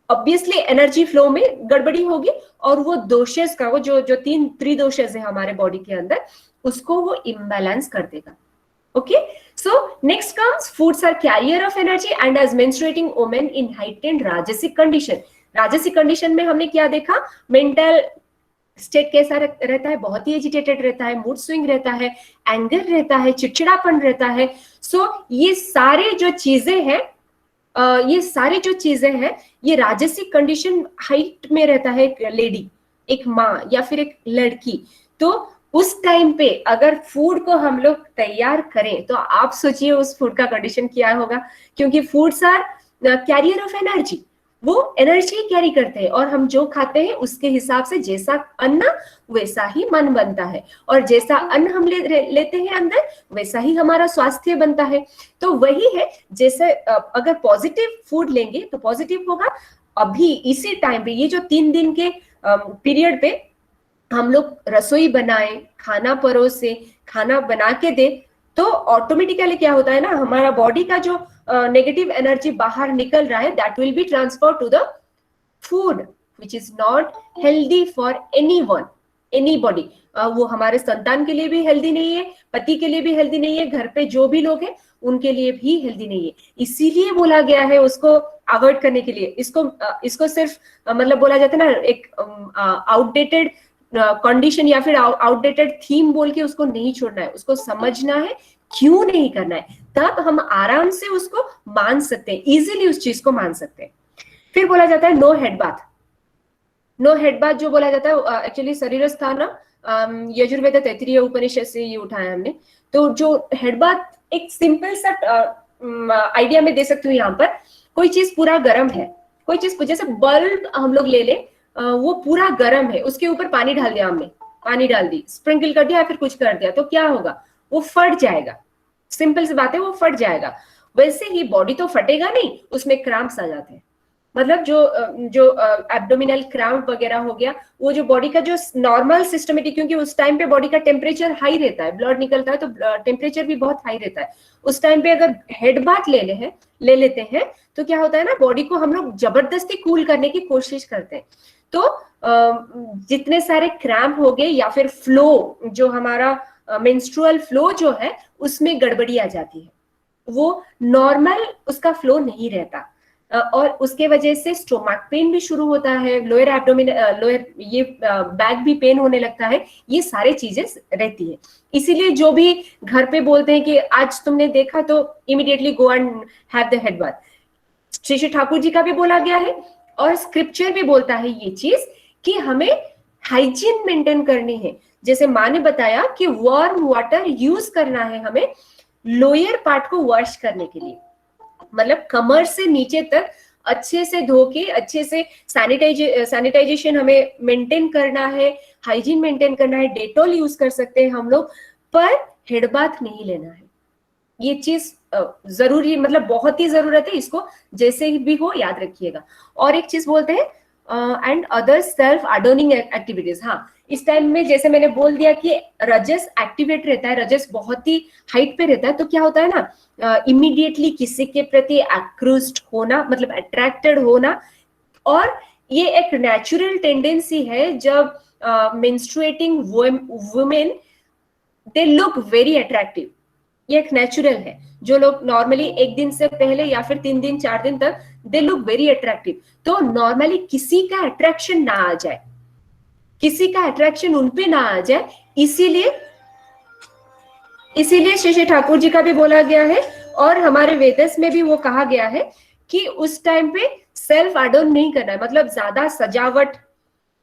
[SPEAKER 4] ऑब्वियसली एनर्जी फ्लो में गड़बड़ी होगी, और वो दोषस का, वो जो 3 त्रिदोषस है हमारे बॉडी के अंदर, उसको वो इम्बैलेंस कर देगा। Okay, so next comes foods are carrier of energy and as menstruating women in heightened rajasic condition. Rajasic condition में हमने क्या देखा, मेंटल स्टेट कैसा रहता है, बहुत ही एजिटेटेड रहता है, मूड स्विंग रहता है, एंगर रहता है, चिड़चिड़ापन रहता है। सो ये सारे जो चीजें हैं, ये राजसिक कंडीशन हाइट में रहता है एक लेडी, एक माँ या फिर एक लड़की। तो उस टाइम पे अगर फूड को हम लोग तैयार करें तो आप सोचिए उस फूड का कंडीशन क्या होगा, क्योंकि foods are carrier of energy, वो एनर्जी कैरी करते हैं, और हम जो खाते हैं उसके हिसाब से जैसा अन्न वैसा ही मन बनता है, और जैसा अन्न हम लेते हैं अंदर वैसा ही हमारा स्वास्थ्य बनता है। तो वही है, जैसे अगर पॉजिटिव फूड लेंगे तो पॉजिटिव होगा। अभी इसी टाइम पे, ये जो 3 दिन के पीरियड पे हम लोग रसोई बनाए, खाना परोसे, खाना बना के दे, तो ऑटोमेटिकली क्या होता है ना, हमारा बॉडी का जो नेगेटिव एनर्जी बाहर निकल रहा है, that will be transfer to the food which is not healthy for anybody. वो हमारे संतान के लिए भी हेल्दी नहीं है, पति के लिए भी हेल्दी नहीं है, घर पे जो भी लोग हैं उनके लिए भी हेल्दी नहीं है। इसीलिए बोला गया है उसको अवॉइड करने के लिए। इसको सिर्फ मतलब बोला जाता है ना, एक आउटडेटेड कंडीशन या फिर आउटडेटेड थीम बोल के उसको नहीं छोड़ना है, उसको समझना है क्यों नहीं करना है, तब हम आराम से उसको मान सकते हैं, इजीली उस चीज को मान सकते हैं। फिर बोला जाता है no head bath. No head bath जो बोला जाता है एक्चुअली शरीरस्थान यजुर्वेद तैत्तिरीय उपनिषद से ये उठाया हमने। तो जो हेड बाथ एक सिंपल सा आइडिया में दे सकती हूँ। यहाँ पर कोई चीज पूरा गर्म है, कोई चीज जैसे बल्ब हम लोग ले ले, वो पूरा गर्म है, उसके ऊपर पानी डाल दिया हमने, पानी डाल दी, स्प्रिंकल कर दिया या फिर कुछ कर दिया, तो क्या होगा, वो फट जाएगा। सिंपल सी बात है, वो फट जाएगा। वैसे ही बॉडी तो फटेगा नहीं, उसमें क्रैम्प्स आ जाते हैं। मतलब जो एब्डोमिनल क्रैम्प वगैरह हो गया, वो जो बॉडी का जो नॉर्मल सिस्टमेटिक, क्योंकि उस टाइम पे बॉडी का टेम्परेचर हाई रहता है, ब्लड निकलता है तो टेम्परेचर भी बहुत हाई रहता है। उस टाइम पे अगर हेड बाथ ले लेते हैं तो क्या होता है ना, बॉडी को हम लोग जबरदस्ती कूल करने की कोशिश करते हैं। तो जितने सारे क्रैम्प हो गए या फिर फ्लो, जो हमारा मेंस्ट्रुअल फ्लो जो है उसमें गड़बड़ी आ जाती है, वो नॉर्मल उसका फ्लो नहीं रहता, और उसके वजह से स्टोमक पेन भी शुरू होता है, लोअर एब्डोमिन, लोअर ये बैक भी पेन होने लगता है। ये सारे चीजें रहती है। इसीलिए जो भी घर पे बोलते हैं कि आज तुमने देखा तो immediately go and have the head bath, Shri Thakur ji का भी बोला गया है और स्क्रिप्चर भी बोलता है ये चीज कि हमें हाइजीन मेंटेन करनी है। जैसे माँ ने बताया कि वार्म वाटर यूज करना है हमें लोअर पार्ट को वॉश करने के लिए, मतलब कमर से नीचे तक अच्छे से धो के, अच्छे से सैनिटाइजेशन हमें मेंटेन करना है, हाइजीन मेंटेन करना है। डेटॉल यूज कर सकते हैं हम लोग, पर हेड बाथ नहीं लेना है। ये चीज जरूरी, मतलब बहुत ही जरूरत है, इसको जैसे भी हो याद रखिएगा। और एक चीज बोलते हैं एंड अदर सेल्फ अडोनिंग एक्टिविटीज। हाँ, इस टाइम में जैसे मैंने बोल दिया कि रजस एक्टिवेट रहता है, रजस बहुत ही हाइट पे रहता है, तो क्या होता है ना, इमीडिएटली किसी के प्रति एक्रूस्ड होना, मतलब अट्रैक्टेड होना। और ये एक नेचुरल टेंडेंसी है, जब menstruating women they look very attractive, ये एक नेचुरल है। जो लोग नॉर्मली एक दिन से पहले या फिर 3 दिन 4 दिन तक दे लुक वेरी अट्रैक्टिव, तो नॉर्मली किसी का अट्रैक्शन ना आ जाए, किसी का अट्रैक्शन उनपे ना आ जाए, इसीलिए श्री ठाकुर जी का भी बोला गया है और हमारे वेदस में भी वो कहा गया है कि उस टाइम पे सेल्फ अडोन नहीं करना है, मतलब ज्यादा सजावट,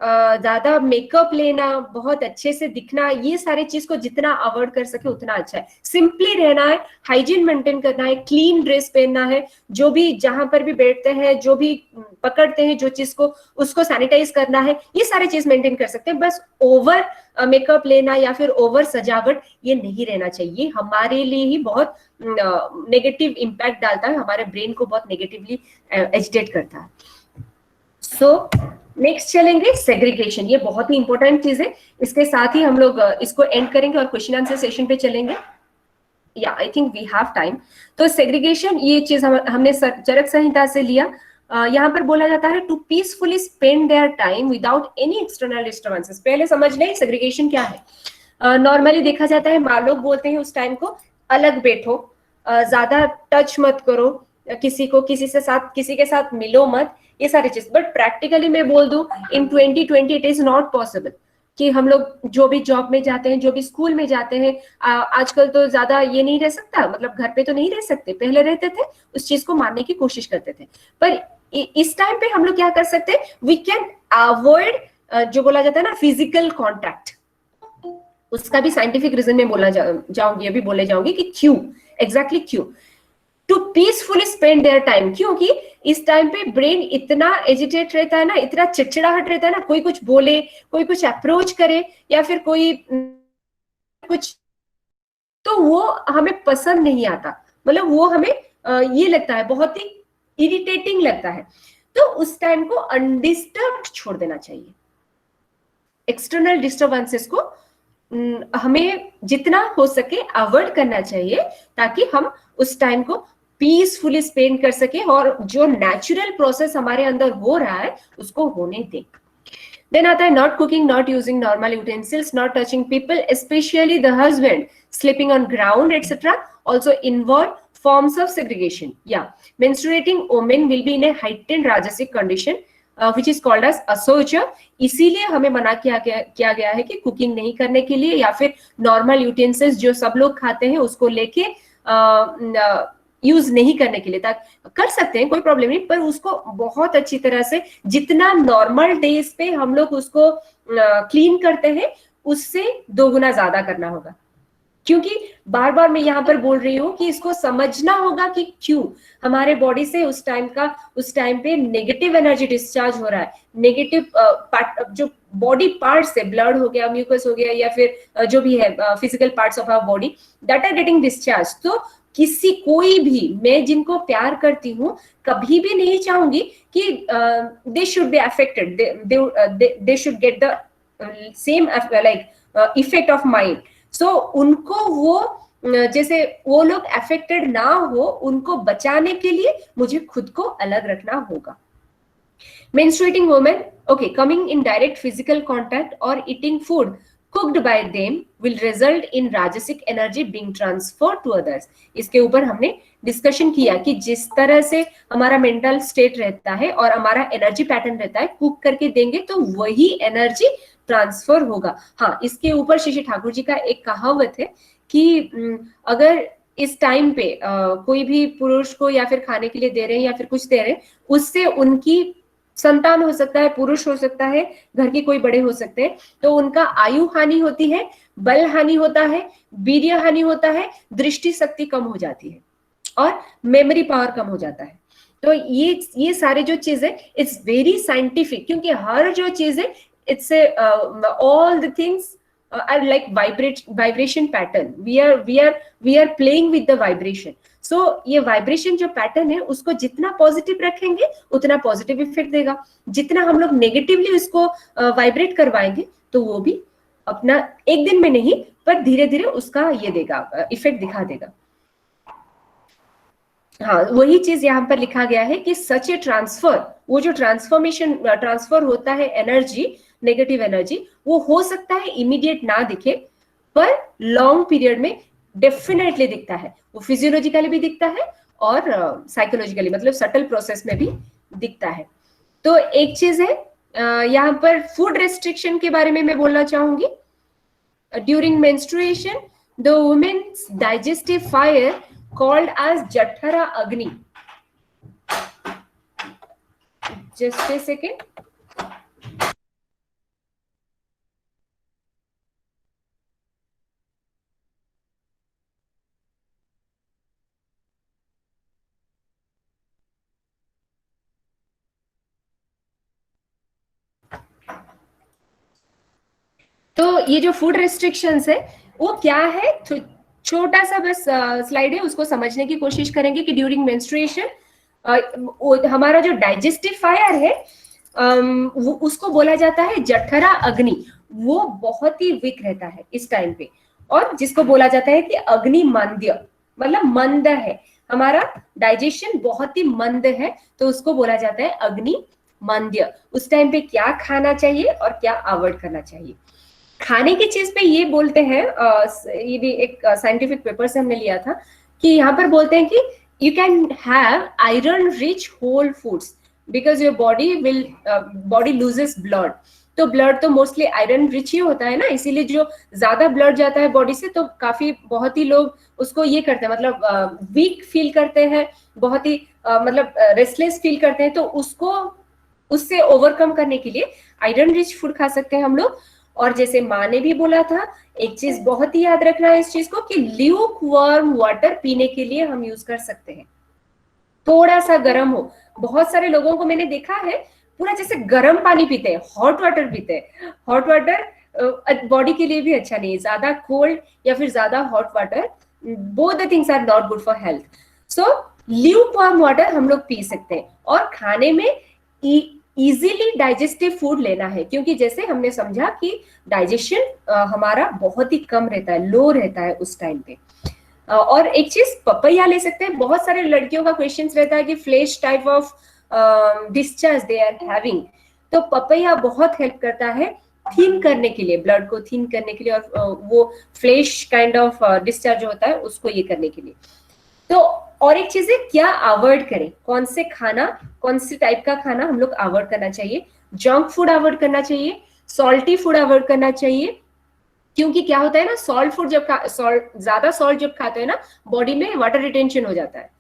[SPEAKER 4] ज्यादा मेकअप लेना, बहुत अच्छे से दिखना, ये सारे चीज को जितना अवॉइड कर सके उतना अच्छा है। सिंपली रहना है, हाइजीन मेंटेन करना है, क्लीन ड्रेस पहनना है, जो भी जहां पर भी बैठते हैं, जो भी पकड़ते हैं जो चीज को, उसको सैनिटाइज करना है, ये सारे चीज मेंटेन कर सकते हैं। बस ओवर मेकअप लेना या फिर ओवर सजावट ये नहीं रहना चाहिए, हमारे लिए ही बहुत नेगेटिव इम्पैक्ट डालता है, हमारे ब्रेन को बहुत नेगेटिवली एजिटेट करता है। सो नेक्स्ट चलेंगे सेग्रीगेशन, ये बहुत ही इंपॉर्टेंट चीज है। इसके साथ ही हम लोग इसको एंड करेंगे और क्वेश्चन आंसर सेशन पे चलेंगे। Yeah I think we have time. तो सेग्रीगेशन ये चीज हमने चरक संहिता से लिया। यहाँ पर बोला जाता है to peacefully spend their time without any external disturbances. पहले समझ लें सेग्रीगेशन क्या है। नॉर्मली देखा जाता है, माँ लोग बोलते हैं उस टाइम को अलग बैठो, ज्यादा टच मत करो किसी को, किसी के साथ मिलो मत, ये सारी चीज। बट प्रैक्टिकली मैं बोल दूं, इन 2020 इट इज नॉट पॉसिबल। कि हम लोग जो भी जॉब में जाते हैं, जो भी स्कूल में जाते हैं, आजकल तो ज्यादा ये नहीं रह सकता, मतलब घर पे तो नहीं रह सकते, पहले रहते थे, उस चीज को मानने की कोशिश करते थे। पर इस टाइम पे हम लोग क्या कर सकते हैं, वी कैन अवॉइड जो बोला जाता है ना फिजिकल कॉन्टैक्ट, उसका भी साइंटिफिक रीजन में बोलना जाऊंगी, अभी बोले जाऊंगी कि क्यों, एग्जैक्टली क्यों। To peacefully spend their time, क्योंकि इस टाइम पे ब्रेन इतना एजिटेट रहता है ना, इतना चिड़चिड़ाहट रहता है ना, कोई कुछ बोले, कोई कुछ अप्रोच करे या फिर कोई कुछ, तो वो हमें पसंद नहीं आता, मतलब वो हमें ये लगता है बहुत ही इरिटेटिंग लगता है। तो उस टाइम को अनडिस्टर्ब्ड छोड़ देना चाहिए। एक्सटर्नल डिस्टर्बेंसेस को हमें जितना हो सके अवॉइड करना चाहिए, ताकि हम उस टाइम को पीसफुली स्पेंड कर सके और जो नेचुरल प्रोसेस हमारे अंदर हो रहा है उसको होने दें। देन आता है not cooking, not using normal utensils, not touching people, specially the husband, sleeping on ground etcetera also involve forms of segregation. Yeah, menstruating women will be in a heightened rajasic condition which is called as असोचर। इसीलिए हमें मना किया गया है कि cooking नहीं करने के लिए, या फिर नॉर्मल यूटेंसिल्स जो सब लोग खाते हैं उसको लेके यूज नहीं करने के लिए। ताकि कर सकते हैं, कोई प्रॉब्लम नहीं, पर उसको बहुत अच्छी तरह से, जितना नॉर्मल डेज पे हम लोग उसको क्लीन करते हैं उससे 2 गुना ज्यादा करना होगा। क्योंकि बार बार मैं यहाँ पर बोल रही हूँ कि इसको समझना होगा कि क्यों हमारे बॉडी से उस टाइम पे नेगेटिव एनर्जी डिस्चार्ज हो रहा है, नेगेटिव जो बॉडी पार्ट्स है, ब्लड हो गया, म्यूकस हो गया, या फिर जो भी है physical parts of our body that are getting discharge. तो कोई भी, मैं जिनको प्यार करती हूँ कभी भी नहीं चाहूंगी कि they should be affected, they should get the same like effect of mind. So उनको वो, जैसे वो लोग अफेक्टेड ना हो, उनको बचाने के लिए मुझे खुद को अलग रखना होगा। Menstruating women, okay, coming in direct physical contact or eating food cooked by them will result in rajasic energy being transferred to others. इसके ऊपर हमने डिस्कशन किया कि जिस तरह से हमारा मेंटल स्टेट रहता है और हमारा एनर्जी पैटर्न रहता है, कुक करके देंगे तो वही एनर्जी ट्रांसफर होगा। हाँ, इसके ऊपर शशि ठाकुर जी का एक कहावत है कि अगर इस टाइम पे कोई भी पुरुष को या फिर खाने के लिए दे रहे हैं या फिर कुछ दे रहे हैं, उससे उनकी संतान हो सकता है, पुरुष हो सकता है, घर के कोई बड़े हो सकते हैं, तो उनका आयु हानि होती है, बल हानि होता है, वीर्य हानि होता है, दृष्टि शक्ति कम हो जाती है और मेमोरी पावर कम हो जाता है। तो ये सारे जो चीजें, इट्स वेरी साइंटिफिक, क्योंकि हर जो चीजें, it's all the things are like vibration pattern. We are playing with the vibration. So ये वाइब्रेशन जो पैटर्न है उसको जितना पॉजिटिव रखेंगे उतना पॉजिटिव इफेक्ट देगा, जितना हम लोग नेगेटिवली उसको वाइब्रेट करवाएंगे तो वो भी अपना एक दिन में नहीं पर धीरे धीरे उसका ये देगा, इफेक्ट दिखा देगा। हाँ, वही चीज यहाँ पर लिखा गया है कि सच ए ट्रांसफर, वो जो ट्रांसफर होता है एनर्जी, नेगेटिव एनर्जी, वो हो सकता है इमीडिएट ना दिखे पर लॉन्ग पीरियड में डेफिनेटली दिखता है। वो फिजियोलॉजिकली भी दिखता है और साइकोलॉजिकली, मतलब सटल प्रोसेस में भी दिखता है। तो एक चीज है यहाँ पर फूड रेस्ट्रिक्शन के बारे में मैं बोलना चाहूंगी। During menstruation the women's digestive fire called as Jathara Agni. Just a second. तो ये जो फूड रेस्ट्रिक्शंस है वो क्या है, तो छोटा सा बस स्लाइड है, उसको समझने की कोशिश करेंगे कि ड्यूरिंग मेंस्ट्रुएशन हमारा जो डाइजेस्टिव फायर है वो उसको बोला जाता है जठरा अग्नि। वो बहुत ही वीक रहता है इस टाइम पे, और जिसको बोला जाता है कि अग्नि मंद्य, मतलब मंद है, हमारा डाइजेशन बहुत ही मंद है, तो उसको बोला जाता है अग्नि मंद्य। उस टाइम पे क्या खाना चाहिए और क्या अवॉइड करना चाहिए। खाने की चीज पे ये बोलते हैं, ये भी एक साइंटिफिक पेपर से हमने लिया था, कि यहाँ पर बोलते हैं कि you can have iron rich whole foods because your body loses blood. तो ब्लड तो मोस्टली आयरन रिच ही होता है ना, इसीलिए जो ज्यादा ब्लड जाता है बॉडी से तो काफी बहुत ही लोग उसको ये करते हैं, मतलब वीक फील करते हैं, बहुत ही मतलब रेस्टलेस फील करते हैं। तो उसको उससे ओवरकम करने के लिए आयरन रिच फूड खा सकते हैं हम लोग। और जैसे माँ ने भी बोला था, एक चीज बहुत ही याद रखना है इस चीज को कि ल्यूक वार्म वाटर पीने के लिए हम यूज कर सकते हैं। थोड़ा सा गर्म हो, बहुत सारे लोगों को मैंने देखा है पूरा जैसे गर्म पानी पीते हैं, हॉट वाटर पीते हैं। हॉट वाटर बॉडी के लिए भी अच्छा नहीं है, ज्यादा कोल्ड या फिर ज्यादा hot water, both the things are not good for health. So lukewarm water हम लोग पी सकते हैं। और खाने में इजीली डाइजेस्टिव फूड लेना है, क्योंकि जैसे हमने समझा कि डाइजेशन हमारा बहुत ही कम रहता है, लो रहता है उस टाइम पे। और एक चीज पपैया ले सकते हैं। बहुत सारे लड़कियों का क्वेश्चन रहता है कि flash type of discharge they are having, तो पपैया बहुत हेल्प करता है थिन करने के लिए, ब्लड को थिन करने के लिए, और वो फ्लैश काइंड ऑफ डिस्चार्ज होता है उसको ये करने के लिए। तो और एक चीज है, क्या अवॉइड करें, कौन से खाना, कौन से टाइप का खाना हम लोग अवॉइड करना चाहिए। जंक फूड अवॉइड करना चाहिए, सॉल्टी फूड अवॉइड करना चाहिए, क्योंकि क्या होता है ना, सॉल्ट फूड जब ज्यादा सॉल्ट जब खाते हैं ना, बॉडी में वाटर रिटेंशन हो जाता है,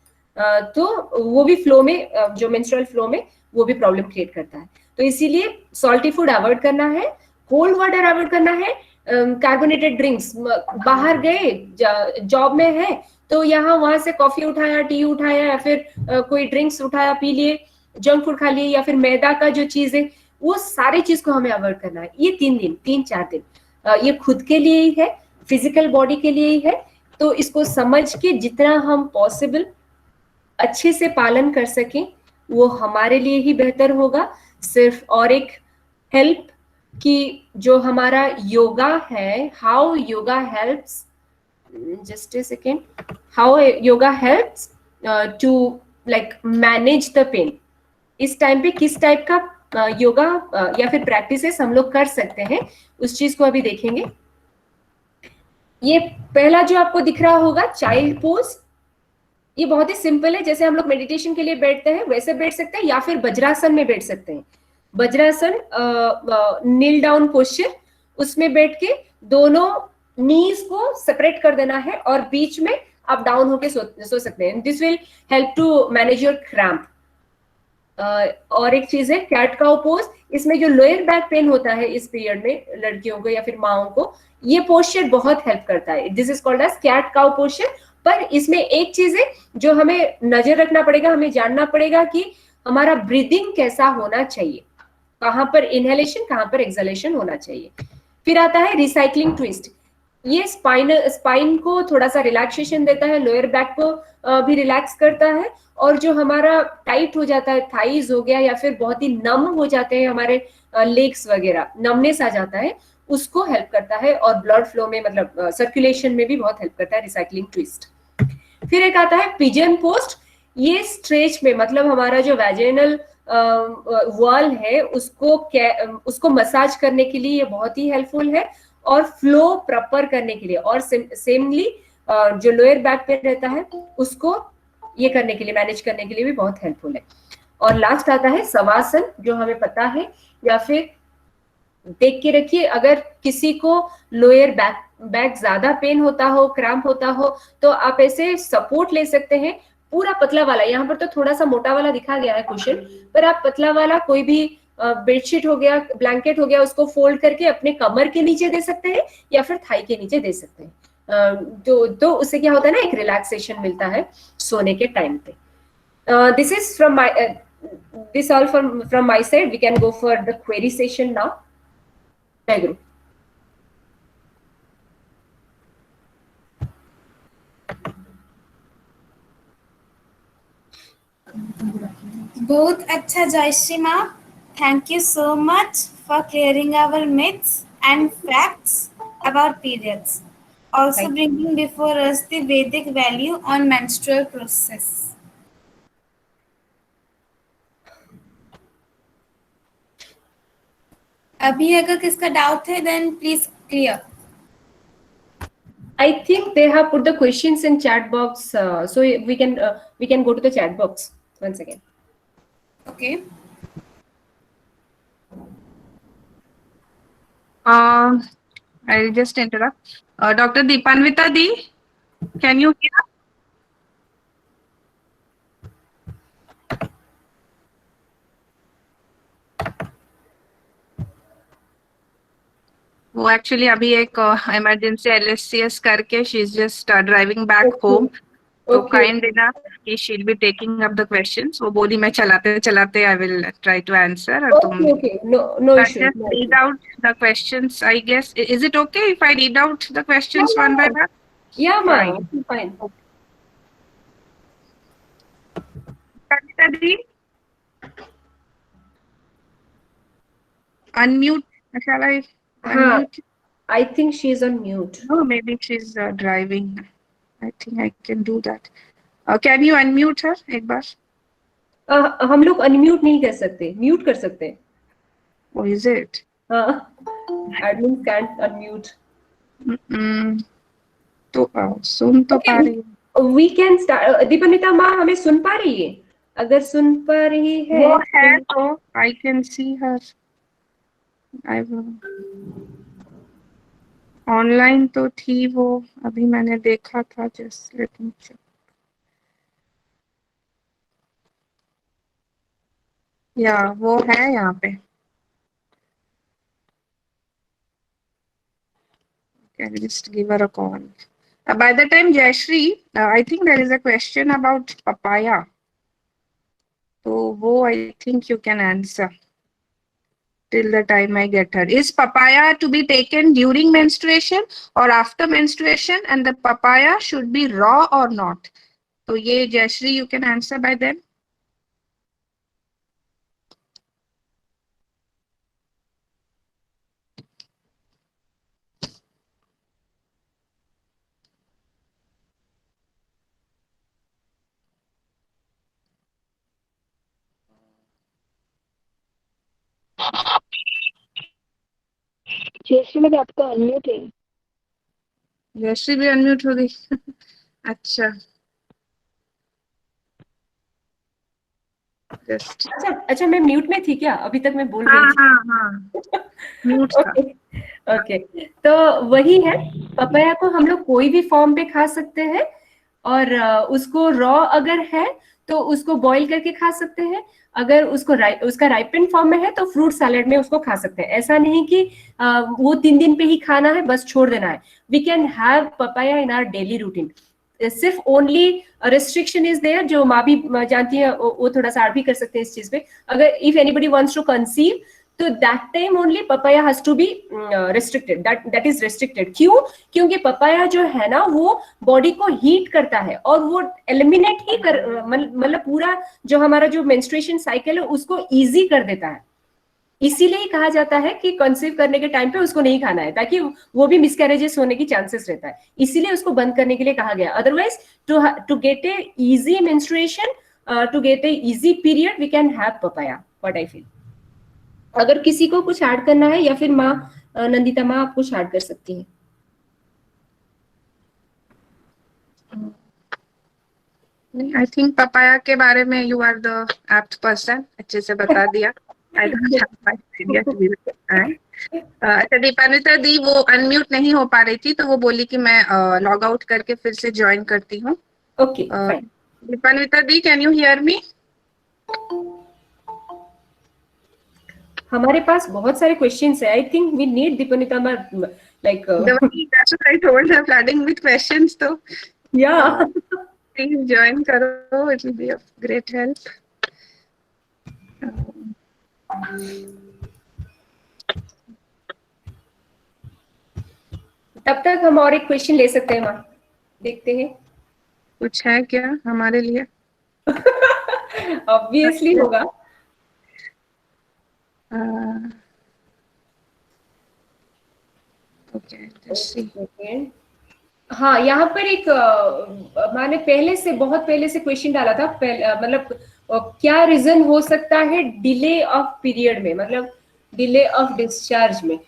[SPEAKER 4] तो वो भी फ्लो में, जो मेंस्ट्रुअल फ्लो में वो भी प्रॉब्लम क्रिएट करता है। तो इसीलिए सॉल्टी फूड अवॉइड करना है, कोल्ड वाटर अवॉइड करना है, कार्बोनेटेड ड्रिंक्स, बाहर गए जॉब में है तो यहाँ वहां से कॉफी उठाया, टी उठाया, या फिर कोई ड्रिंक्स उठाया पी लिए, जंक फूड खा लिए, या फिर मैदा का जो चीज है, वो सारी चीज को हमें अवॉइड करना है। ये 3-4 दिन ये खुद के लिए ही है, फिजिकल बॉडी के लिए ही है। तो इसको समझ के जितना हम पॉसिबल अच्छे से पालन कर सकें वो हमारे लिए ही बेहतर होगा। सिर्फ और एक हेल्प कि जो हमारा योगा है, how yoga helps, just a second, how yoga helps to like manage the pain। इस टाइम पे किस टाइप का योगा या फिर प्रैक्टिसेस हम लोग कर सकते हैं, उस चीज को अभी देखेंगे। ये पहला जो आपको दिख रहा होगा चाइल्ड पोज, ये बहुत ही सिंपल है, जैसे हम लोग मेडिटेशन के लिए बैठते हैं वैसे बैठ सकते हैं, या फिर वज्रासन में बैठ सकते हैं। वज्रासन नील डाउन पोस्चर, उसमें बैठ के दोनों नीज को सेपरेट कर देना है और बीच में आप डाउन होके सो सकते हैं। This will help to manage your cramp. और एक चीज है कैट काउ पोज, इसमें जो लोअर बैक पेन होता है इस पीरियड में लड़कियों को या फिर माओं को, ये पोस्चर बहुत हेल्प करता है। This is called as cat cow posture. पर इसमें एक चीज है जो हमें नजर रखना पड़ेगा, हमें जानना पड़ेगा कि हमारा ब्रीदिंग कैसा होना चाहिए, कहाँ पर इनहेलेशन कहाँ पर एक्सहेलेशन होना चाहिए। फिर आता है रिसाइक्लिंग ट्विस्ट, ये स्पाइन को थोड़ा सा रिलैक्सेशन देता है, लोअर बैक को भी रिलैक्स करता है, और जो हमारा टाइट हो जाता है, थाइज हो गया या फिर बहुत ही नम हो जाते हैं हमारे लेग्स वगैरह, नमनेस आ जाता है, उसको हेल्प करता है। और ब्लड फ्लो में मतलब सर्कुलेशन में भी बहुत हेल्प करता है रिसाइक्लिंग ट्विस्ट। फिर एक आता है पिजन पोस्ट, ये स्ट्रेच में मतलब हमारा जो वैजिनल वॉल है उसको मसाज करने के लिए ये बहुत ही हेल्पफुल है, और फ्लो प्रॉपर करने के लिए, और सेमली जो लोअर बैक पेन रहता है उसको ये करने के लिए, मैनेज करने के लिए भी बहुत हेल्पफुल है। और लास्ट आता है शवासन, जो हमें पता है, या फिर देख के रखिए, अगर किसी को लोअर बैक ज्यादा पेन होता हो, क्रैम्प होता हो, तो आप ऐसे सपोर्ट ले सकते हैं, पूरा पतला वाला, यहाँ पर तो थोड़ा सा मोटा वाला दिखा गया है क्वेश्चन, पर आप पतला वाला कोई भी बेडशीट हो गया, ब्लैंकेट हो गया, उसको फोल्ड करके अपने कमर के नीचे दे सकते हैं या फिर थाई के नीचे दे सकते हैं। तो उससे क्या होता है ना, एक रिलैक्सेशन मिलता है सोने के टाइम पे। This is from my this all from my side. We can go for the query session now. Jai Guru.
[SPEAKER 1] बहुत अच्छा जयश्री माँ, thank you so much for clearing our myths and facts about periods, also bringing before us the Vedic value on menstrual process. अभी अगर किसका doubt है then please clear.
[SPEAKER 4] I think they have put the questions in chat box, so we can go to the chat box once again.
[SPEAKER 1] Okay.
[SPEAKER 7] I'll just interrupt. Dr. Deepanvita Di, can you hear? वो actually अभी एक emergency LSCS करके she is just driving back home, तो kind enough कि she will be taking up the questions. वो बोली मैं चलाते चलाते I will try to answer, और तुम
[SPEAKER 4] no issue,
[SPEAKER 7] just read out the questions, I guess. Is it okay if I read out the questions one by one?
[SPEAKER 4] yeah ma'am, fine.
[SPEAKER 7] Kavita Di, unmute. Shall I unmute?
[SPEAKER 4] I think she is on mute.
[SPEAKER 7] No, maybe she's driving. I think I can do that. Can you unmute her एक बार?
[SPEAKER 4] हम लोग unmute नहीं कर सकते, mute कर सकते हैं।
[SPEAKER 7] Oh, is it?
[SPEAKER 4] Admin can't unmute.
[SPEAKER 7] तो सुन तो पा रही है।
[SPEAKER 4] We can start. दीपनिता माँ हमें सुन पा रही है? अगर सुन पा रही है
[SPEAKER 7] वो है तो I can see her. I will. Online तो थी वो, अभी मैंने देखा था। Just let me check. Yeah वो है यहाँ पे। Can just give her a call. By the time Jayashree, I think there is a question about papaya. So wo I think you can answer till the time I get her. Is papaya to be taken during menstruation or after menstruation, and the papaya should be raw or not? So ye Jayashree, you can answer by then.
[SPEAKER 5] Jayashree में आपका unmute है।
[SPEAKER 7] जयश्री भी unmute हो गई। अच्छा just
[SPEAKER 4] अच्छा मैं mute में थी क्या? अभी तक मैं बोल रही थी।
[SPEAKER 7] हाँ म्यूट था।
[SPEAKER 4] ओके तो वही है, पपाया को हम लोग कोई भी फॉर्म पे खा सकते हैं, और उसको रॉ अगर है तो उसको बॉईल करके खा सकते हैं, अगर उसका राइपेंड फॉर्म में है तो फ्रूट सैलेड में उसको खा सकते हैं। ऐसा नहीं कि वो 3 दिन पे ही खाना है, बस छोड़ देना है। We can have papaya in our daily routine. सिर्फ ओनली रेस्ट्रिक्शन इज देयर, जो माँ भी जानती है, वो थोड़ा सा भी कर सकते हैं इस चीज पे। अगर if anybody wants to conceive, तो that time only papaya has to be restricted, that is restricted. क्यों? क्योंकि पपाया जो है ना वो बॉडी को हीट करता है, और वो एलिमिनेट ही कर मतलब पूरा जो हमारा जो मेंस्ट्रुएशन साइकिल है उसको इजी कर देता है। इसीलिए कहा जाता है कि कंसीव करने के टाइम पे उसको नहीं खाना है, ताकि वो भी मिसकैरेजेस होने की चांसेस रहता है, इसीलिए उसको बंद करने के लिए कहा गया। Otherwise to get a easy menstruation, to get a easy period, we can have papaya, what I feel. अगर किसी को कुछ ऐड करना है, या फिर माँ नंदिता माँ आप कुछ ऐड कर सकती हैं।
[SPEAKER 7] आई थिंक पपाया के बारे में you are the apt person, अच्छे से बता दिया। अच्छा दीपान्विता दी वो अनम्यूट नहीं हो पा रही थी, तो वो बोली कि मैं लॉग आउट करके फिर से ज्वाइन करती हूँ।
[SPEAKER 4] Okay fine.
[SPEAKER 7] Dipanwita di, can you hear me?
[SPEAKER 4] हमारे पास बहुत सारे क्वेश्चंस है। I think we need Dipanwita ma'am, like
[SPEAKER 7] that's what I told her, flooding with questions, तो
[SPEAKER 4] या
[SPEAKER 7] please join करो, it will be of great help.
[SPEAKER 4] तब तक हम और एक क्वेश्चन ले सकते हैं माँ, देखते हैं
[SPEAKER 7] कुछ है क्या हमारे लिए?
[SPEAKER 4] ऑब्वियसली होगा।
[SPEAKER 7] Okay, let's see.
[SPEAKER 4] हाँ, यहाँ पर एक मैंने पहले से बहुत पहले से क्वेश्चन डाला था, मतलब क्या रीजन हो सकता है डिले ऑफ पीरियड में, मतलब डिले ऑफ डिस्चार्ज में।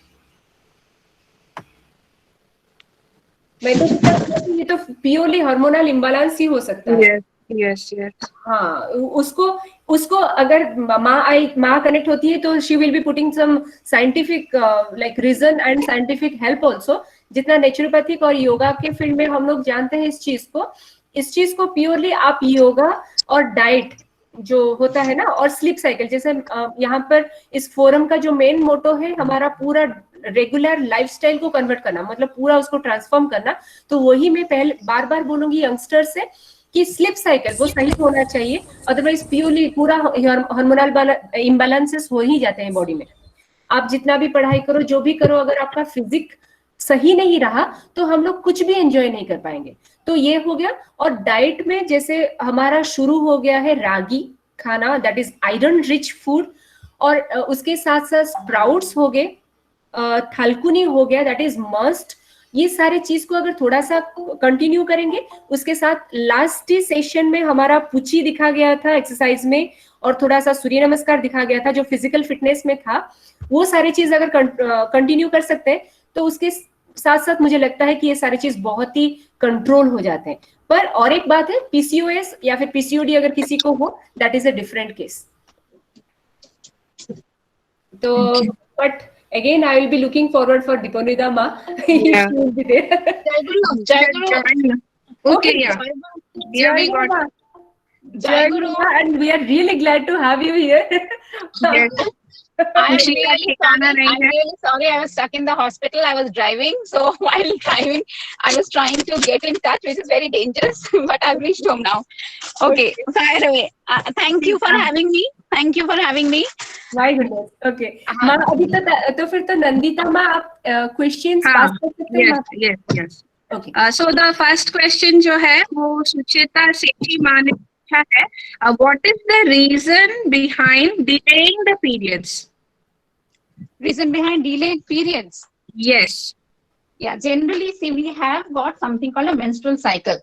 [SPEAKER 4] मैं तो ये तो प्योरली हार्मोनल इम्बैलेंस ही हो सकता है।
[SPEAKER 7] Yes, Yes, yes.
[SPEAKER 4] हाँ, उसको उसको अगर माँ कनेक्ट होती है तो she will be putting some scientific like reason and scientific help also. जितना नेचुरोपैथिक और योगा के फील्ड में हम लोग जानते हैं इस चीज को प्योरली आप योगा और डाइट जो होता है ना और स्लीप साइकिल, जैसे यहाँ पर इस फोरम का जो मेन मोटो है हमारा पूरा रेगुलर लाइफस्टाइल को कन्वर्ट करना, मतलब पूरा उसको ट्रांसफॉर्म करना. तो वही मैं पहले बार बार बोलूंगी यंगस्टर से कि स्लीप साइकिल वो सही होना चाहिए, अदरवाइज प्योरली पूरा हार्मोनल इम्बैलेंसेस हो ही जाते हैं बॉडी में. आप जितना भी पढ़ाई करो, जो भी करो, अगर आपका फिजिक सही नहीं रहा तो हम लोग कुछ भी एंजॉय नहीं कर पाएंगे. तो ये हो गया. और डाइट में जैसे हमारा शुरू हो गया है रागी खाना, that is iron rich food, और उसके साथ साथ स्प्राउट्स हो गए, थालकुनी हो गया, दैट इज मस्ट. ये सारे चीज को अगर थोड़ा सा कंटिन्यू करेंगे, उसके साथ लास्ट सेशन में हमारा पुची दिखा गया था एक्सरसाइज में, और थोड़ा सा सूर्य नमस्कार दिखा गया था जो फिजिकल फिटनेस में था, वो सारी चीज अगर कंटिन्यू कर सकते हैं तो उसके साथ साथ मुझे लगता है कि ये सारी चीज बहुत ही कंट्रोल हो जाते हैं. पर और एक बात है, पीसीओएस या फिर पीसीओडी अगर किसी को हो, that is a different case. तो but again I will be looking forward for Dipanida ma.
[SPEAKER 7] Yeah.
[SPEAKER 4] She will be there.
[SPEAKER 6] Jai Guru.
[SPEAKER 7] Okay, yeah. Yeah, we got it.
[SPEAKER 4] Jai Guru, and we are really glad to have you here.
[SPEAKER 7] Yes.
[SPEAKER 6] I'm
[SPEAKER 7] खुशी का
[SPEAKER 6] really
[SPEAKER 7] ठिकाना
[SPEAKER 6] sorry.
[SPEAKER 7] नहीं
[SPEAKER 6] I'm
[SPEAKER 7] है.
[SPEAKER 6] really sorry. I was stuck in the hospital. I was driving. So while driving, I was trying to get in touch, which is very dangerous. But I've reached home now. Okay. So anyway, thank you for having me. Thank you for having me.
[SPEAKER 4] My goodness. Okay. माँ अभी तो फिर तो नंदिता माँ आप questions
[SPEAKER 7] हाँ.
[SPEAKER 4] पास कर सकते हैं.
[SPEAKER 7] Yes, yes, yes.
[SPEAKER 4] Okay.
[SPEAKER 7] So the first question जो है वो सुचिता सेठी माँ ने पूछा है, what is the reason behind delaying the periods?
[SPEAKER 6] Reason behind delayed periods.
[SPEAKER 7] Yes.
[SPEAKER 6] Yeah, generally, see, we have got something called a menstrual cycle.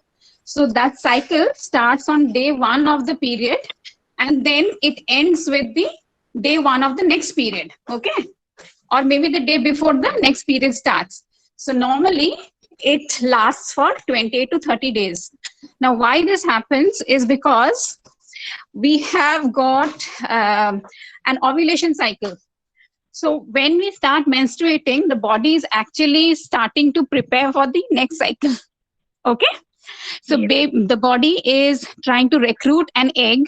[SPEAKER 6] So that cycle starts on day 1 of the period, and then it ends with the day 1 of the next period. Okay, or maybe the day before the next period starts. So normally it lasts for 28 to 30 days. Now, why this happens is because we have got an ovulation cycle. So when we start menstruating, the body is actually starting to prepare for the next cycle. Okay. So the body is trying to recruit an egg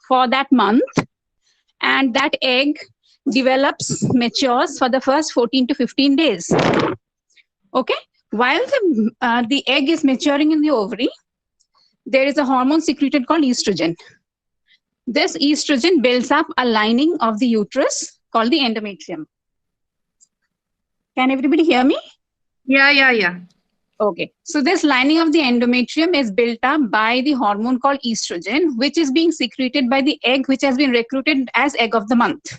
[SPEAKER 6] for that month, and that egg develops, matures for the first 14 to 15 days. Okay. While the egg is maturing in the ovary, there is a hormone secreted called estrogen. This estrogen builds up a lining of the uterus called the endometrium. Can everybody hear me?
[SPEAKER 7] Yeah.
[SPEAKER 6] Okay. So this lining of the endometrium is built up by the hormone called estrogen, which is being secreted by the egg, which has been recruited as egg of the month.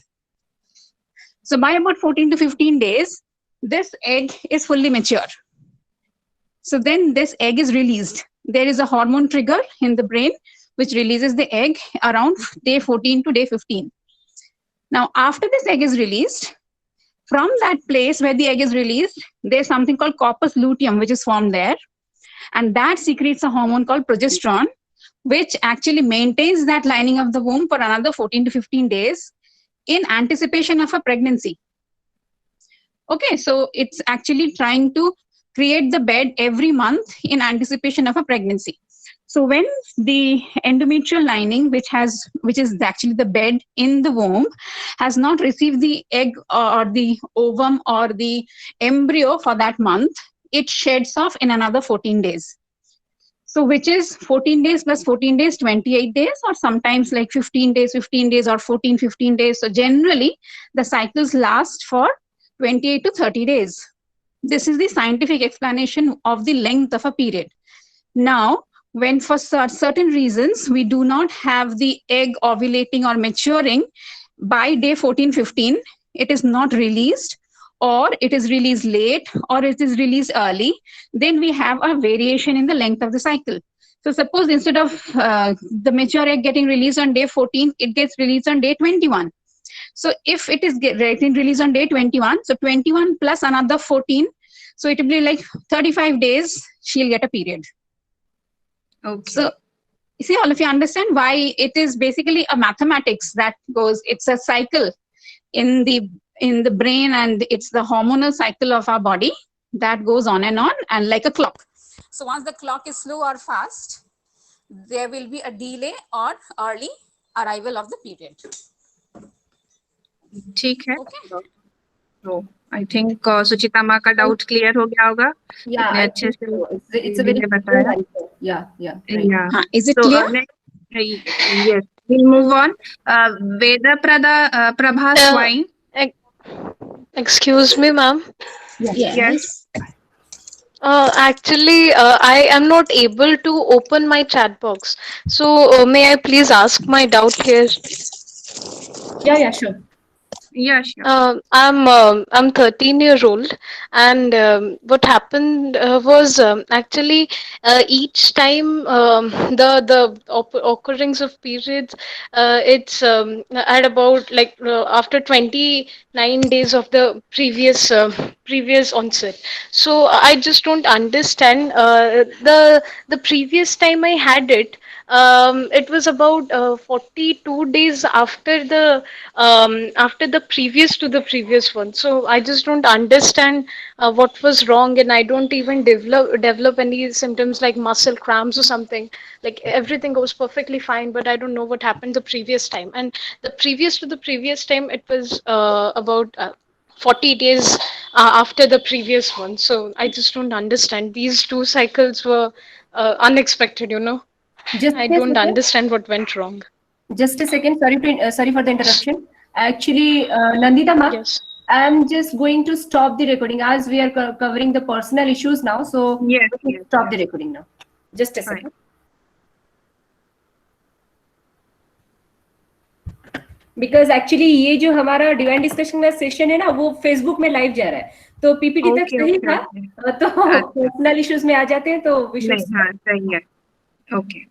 [SPEAKER 6] So by about 14 to 15 days, this egg is fully mature. So then this egg is released. There is a hormone trigger in the brain, which releases the egg around day 14 to day 15. Now, after this egg is released, from that place where the egg is released, there's something called corpus luteum, which is formed there. And that secretes a hormone called progesterone, which actually maintains that lining of the womb for another 14 to 15 days in anticipation of a pregnancy. Okay, so it's actually trying to create the bed every month in anticipation of a pregnancy. So when the endometrial lining, which is actually the bed in the womb, has not received the egg or the ovum or the embryo for that month, it sheds off in another 14 days. So which is 14 days plus 14 days, 28 days, or sometimes like 15 days, or 14, 15 days. So generally, the cycles last for 28 to 30 days. This is the scientific explanation of the length of a period. Now, when for certain reasons we do not have the egg ovulating or maturing by day 14, 15, it is not released, or it is released late, or it is released early, then we have a variation in the length of the cycle. So suppose instead of the mature egg getting released on day 14, it gets released on day 21. So if it is getting released on day 21, so 21 plus another 14, so it will be like 35 days she'll get a period.
[SPEAKER 7] Okay.
[SPEAKER 6] So You see, all of you understand why it is basically a mathematics that goes, it's a cycle in the brain, and it's the hormonal cycle of our body that goes on, and like a clock. So once the clock is slow or fast, there will be a delay or early arrival of the period.
[SPEAKER 7] ठीक है,
[SPEAKER 6] Okay.
[SPEAKER 7] तो I think सुचिता माँ का doubt clear हो गया होगा.
[SPEAKER 4] Yeah,
[SPEAKER 7] इतने
[SPEAKER 4] I
[SPEAKER 7] अच्छे
[SPEAKER 4] think
[SPEAKER 7] से
[SPEAKER 4] so. It's a very
[SPEAKER 7] दीदी ने
[SPEAKER 4] clear
[SPEAKER 7] बताया.
[SPEAKER 4] answer. Yeah, right.
[SPEAKER 7] Yeah.
[SPEAKER 6] Is it
[SPEAKER 7] So
[SPEAKER 6] clear?
[SPEAKER 7] yes, we'll move on. Veda Prabha Swine.
[SPEAKER 8] Excuse me, ma'am.
[SPEAKER 7] Yes.
[SPEAKER 8] Actually, I am not able to open my chat box. So, may I please ask my doubt here?
[SPEAKER 4] Yeah, sure.
[SPEAKER 7] Yeah, sure.
[SPEAKER 8] I'm 13-year-old, and what happened was actually each time the occurrence of periods, it's at about like after 29 days of the previous onset. So I just don't understand the previous time I had it. It was about 42 days after the previous to the previous one. So I just don't understand what was wrong, and I don't even develop any symptoms like muscle cramps or something. Like everything goes perfectly fine, but I don't know what happened the previous time. And the previous to the previous time, it was about 40 days after the previous one. So I just don't understand. These two cycles were unexpected, you know.
[SPEAKER 4] Just
[SPEAKER 8] I
[SPEAKER 4] a
[SPEAKER 8] don't
[SPEAKER 4] second.
[SPEAKER 8] understand what went wrong.
[SPEAKER 4] Just a second. Sorry for the interruption. Actually, Nandita ma,
[SPEAKER 8] Yes.
[SPEAKER 4] I'm just going to stop the recording as we are covering the personal issues now. So
[SPEAKER 7] Yes,
[SPEAKER 4] we can
[SPEAKER 7] yes,
[SPEAKER 4] stop the recording now. Just a
[SPEAKER 7] Fine.
[SPEAKER 4] second. Because actually ये जो हमारा divine discussion का session है ना, वो Facebook में live जा रहा है, तो पीपीटी तक
[SPEAKER 7] Okay,
[SPEAKER 4] सही
[SPEAKER 7] okay,
[SPEAKER 4] था,
[SPEAKER 7] okay.
[SPEAKER 4] तो पर्सनल इश्यूज में आ जाते हैं तो
[SPEAKER 7] नहीं, हाँ, सही है. Okay.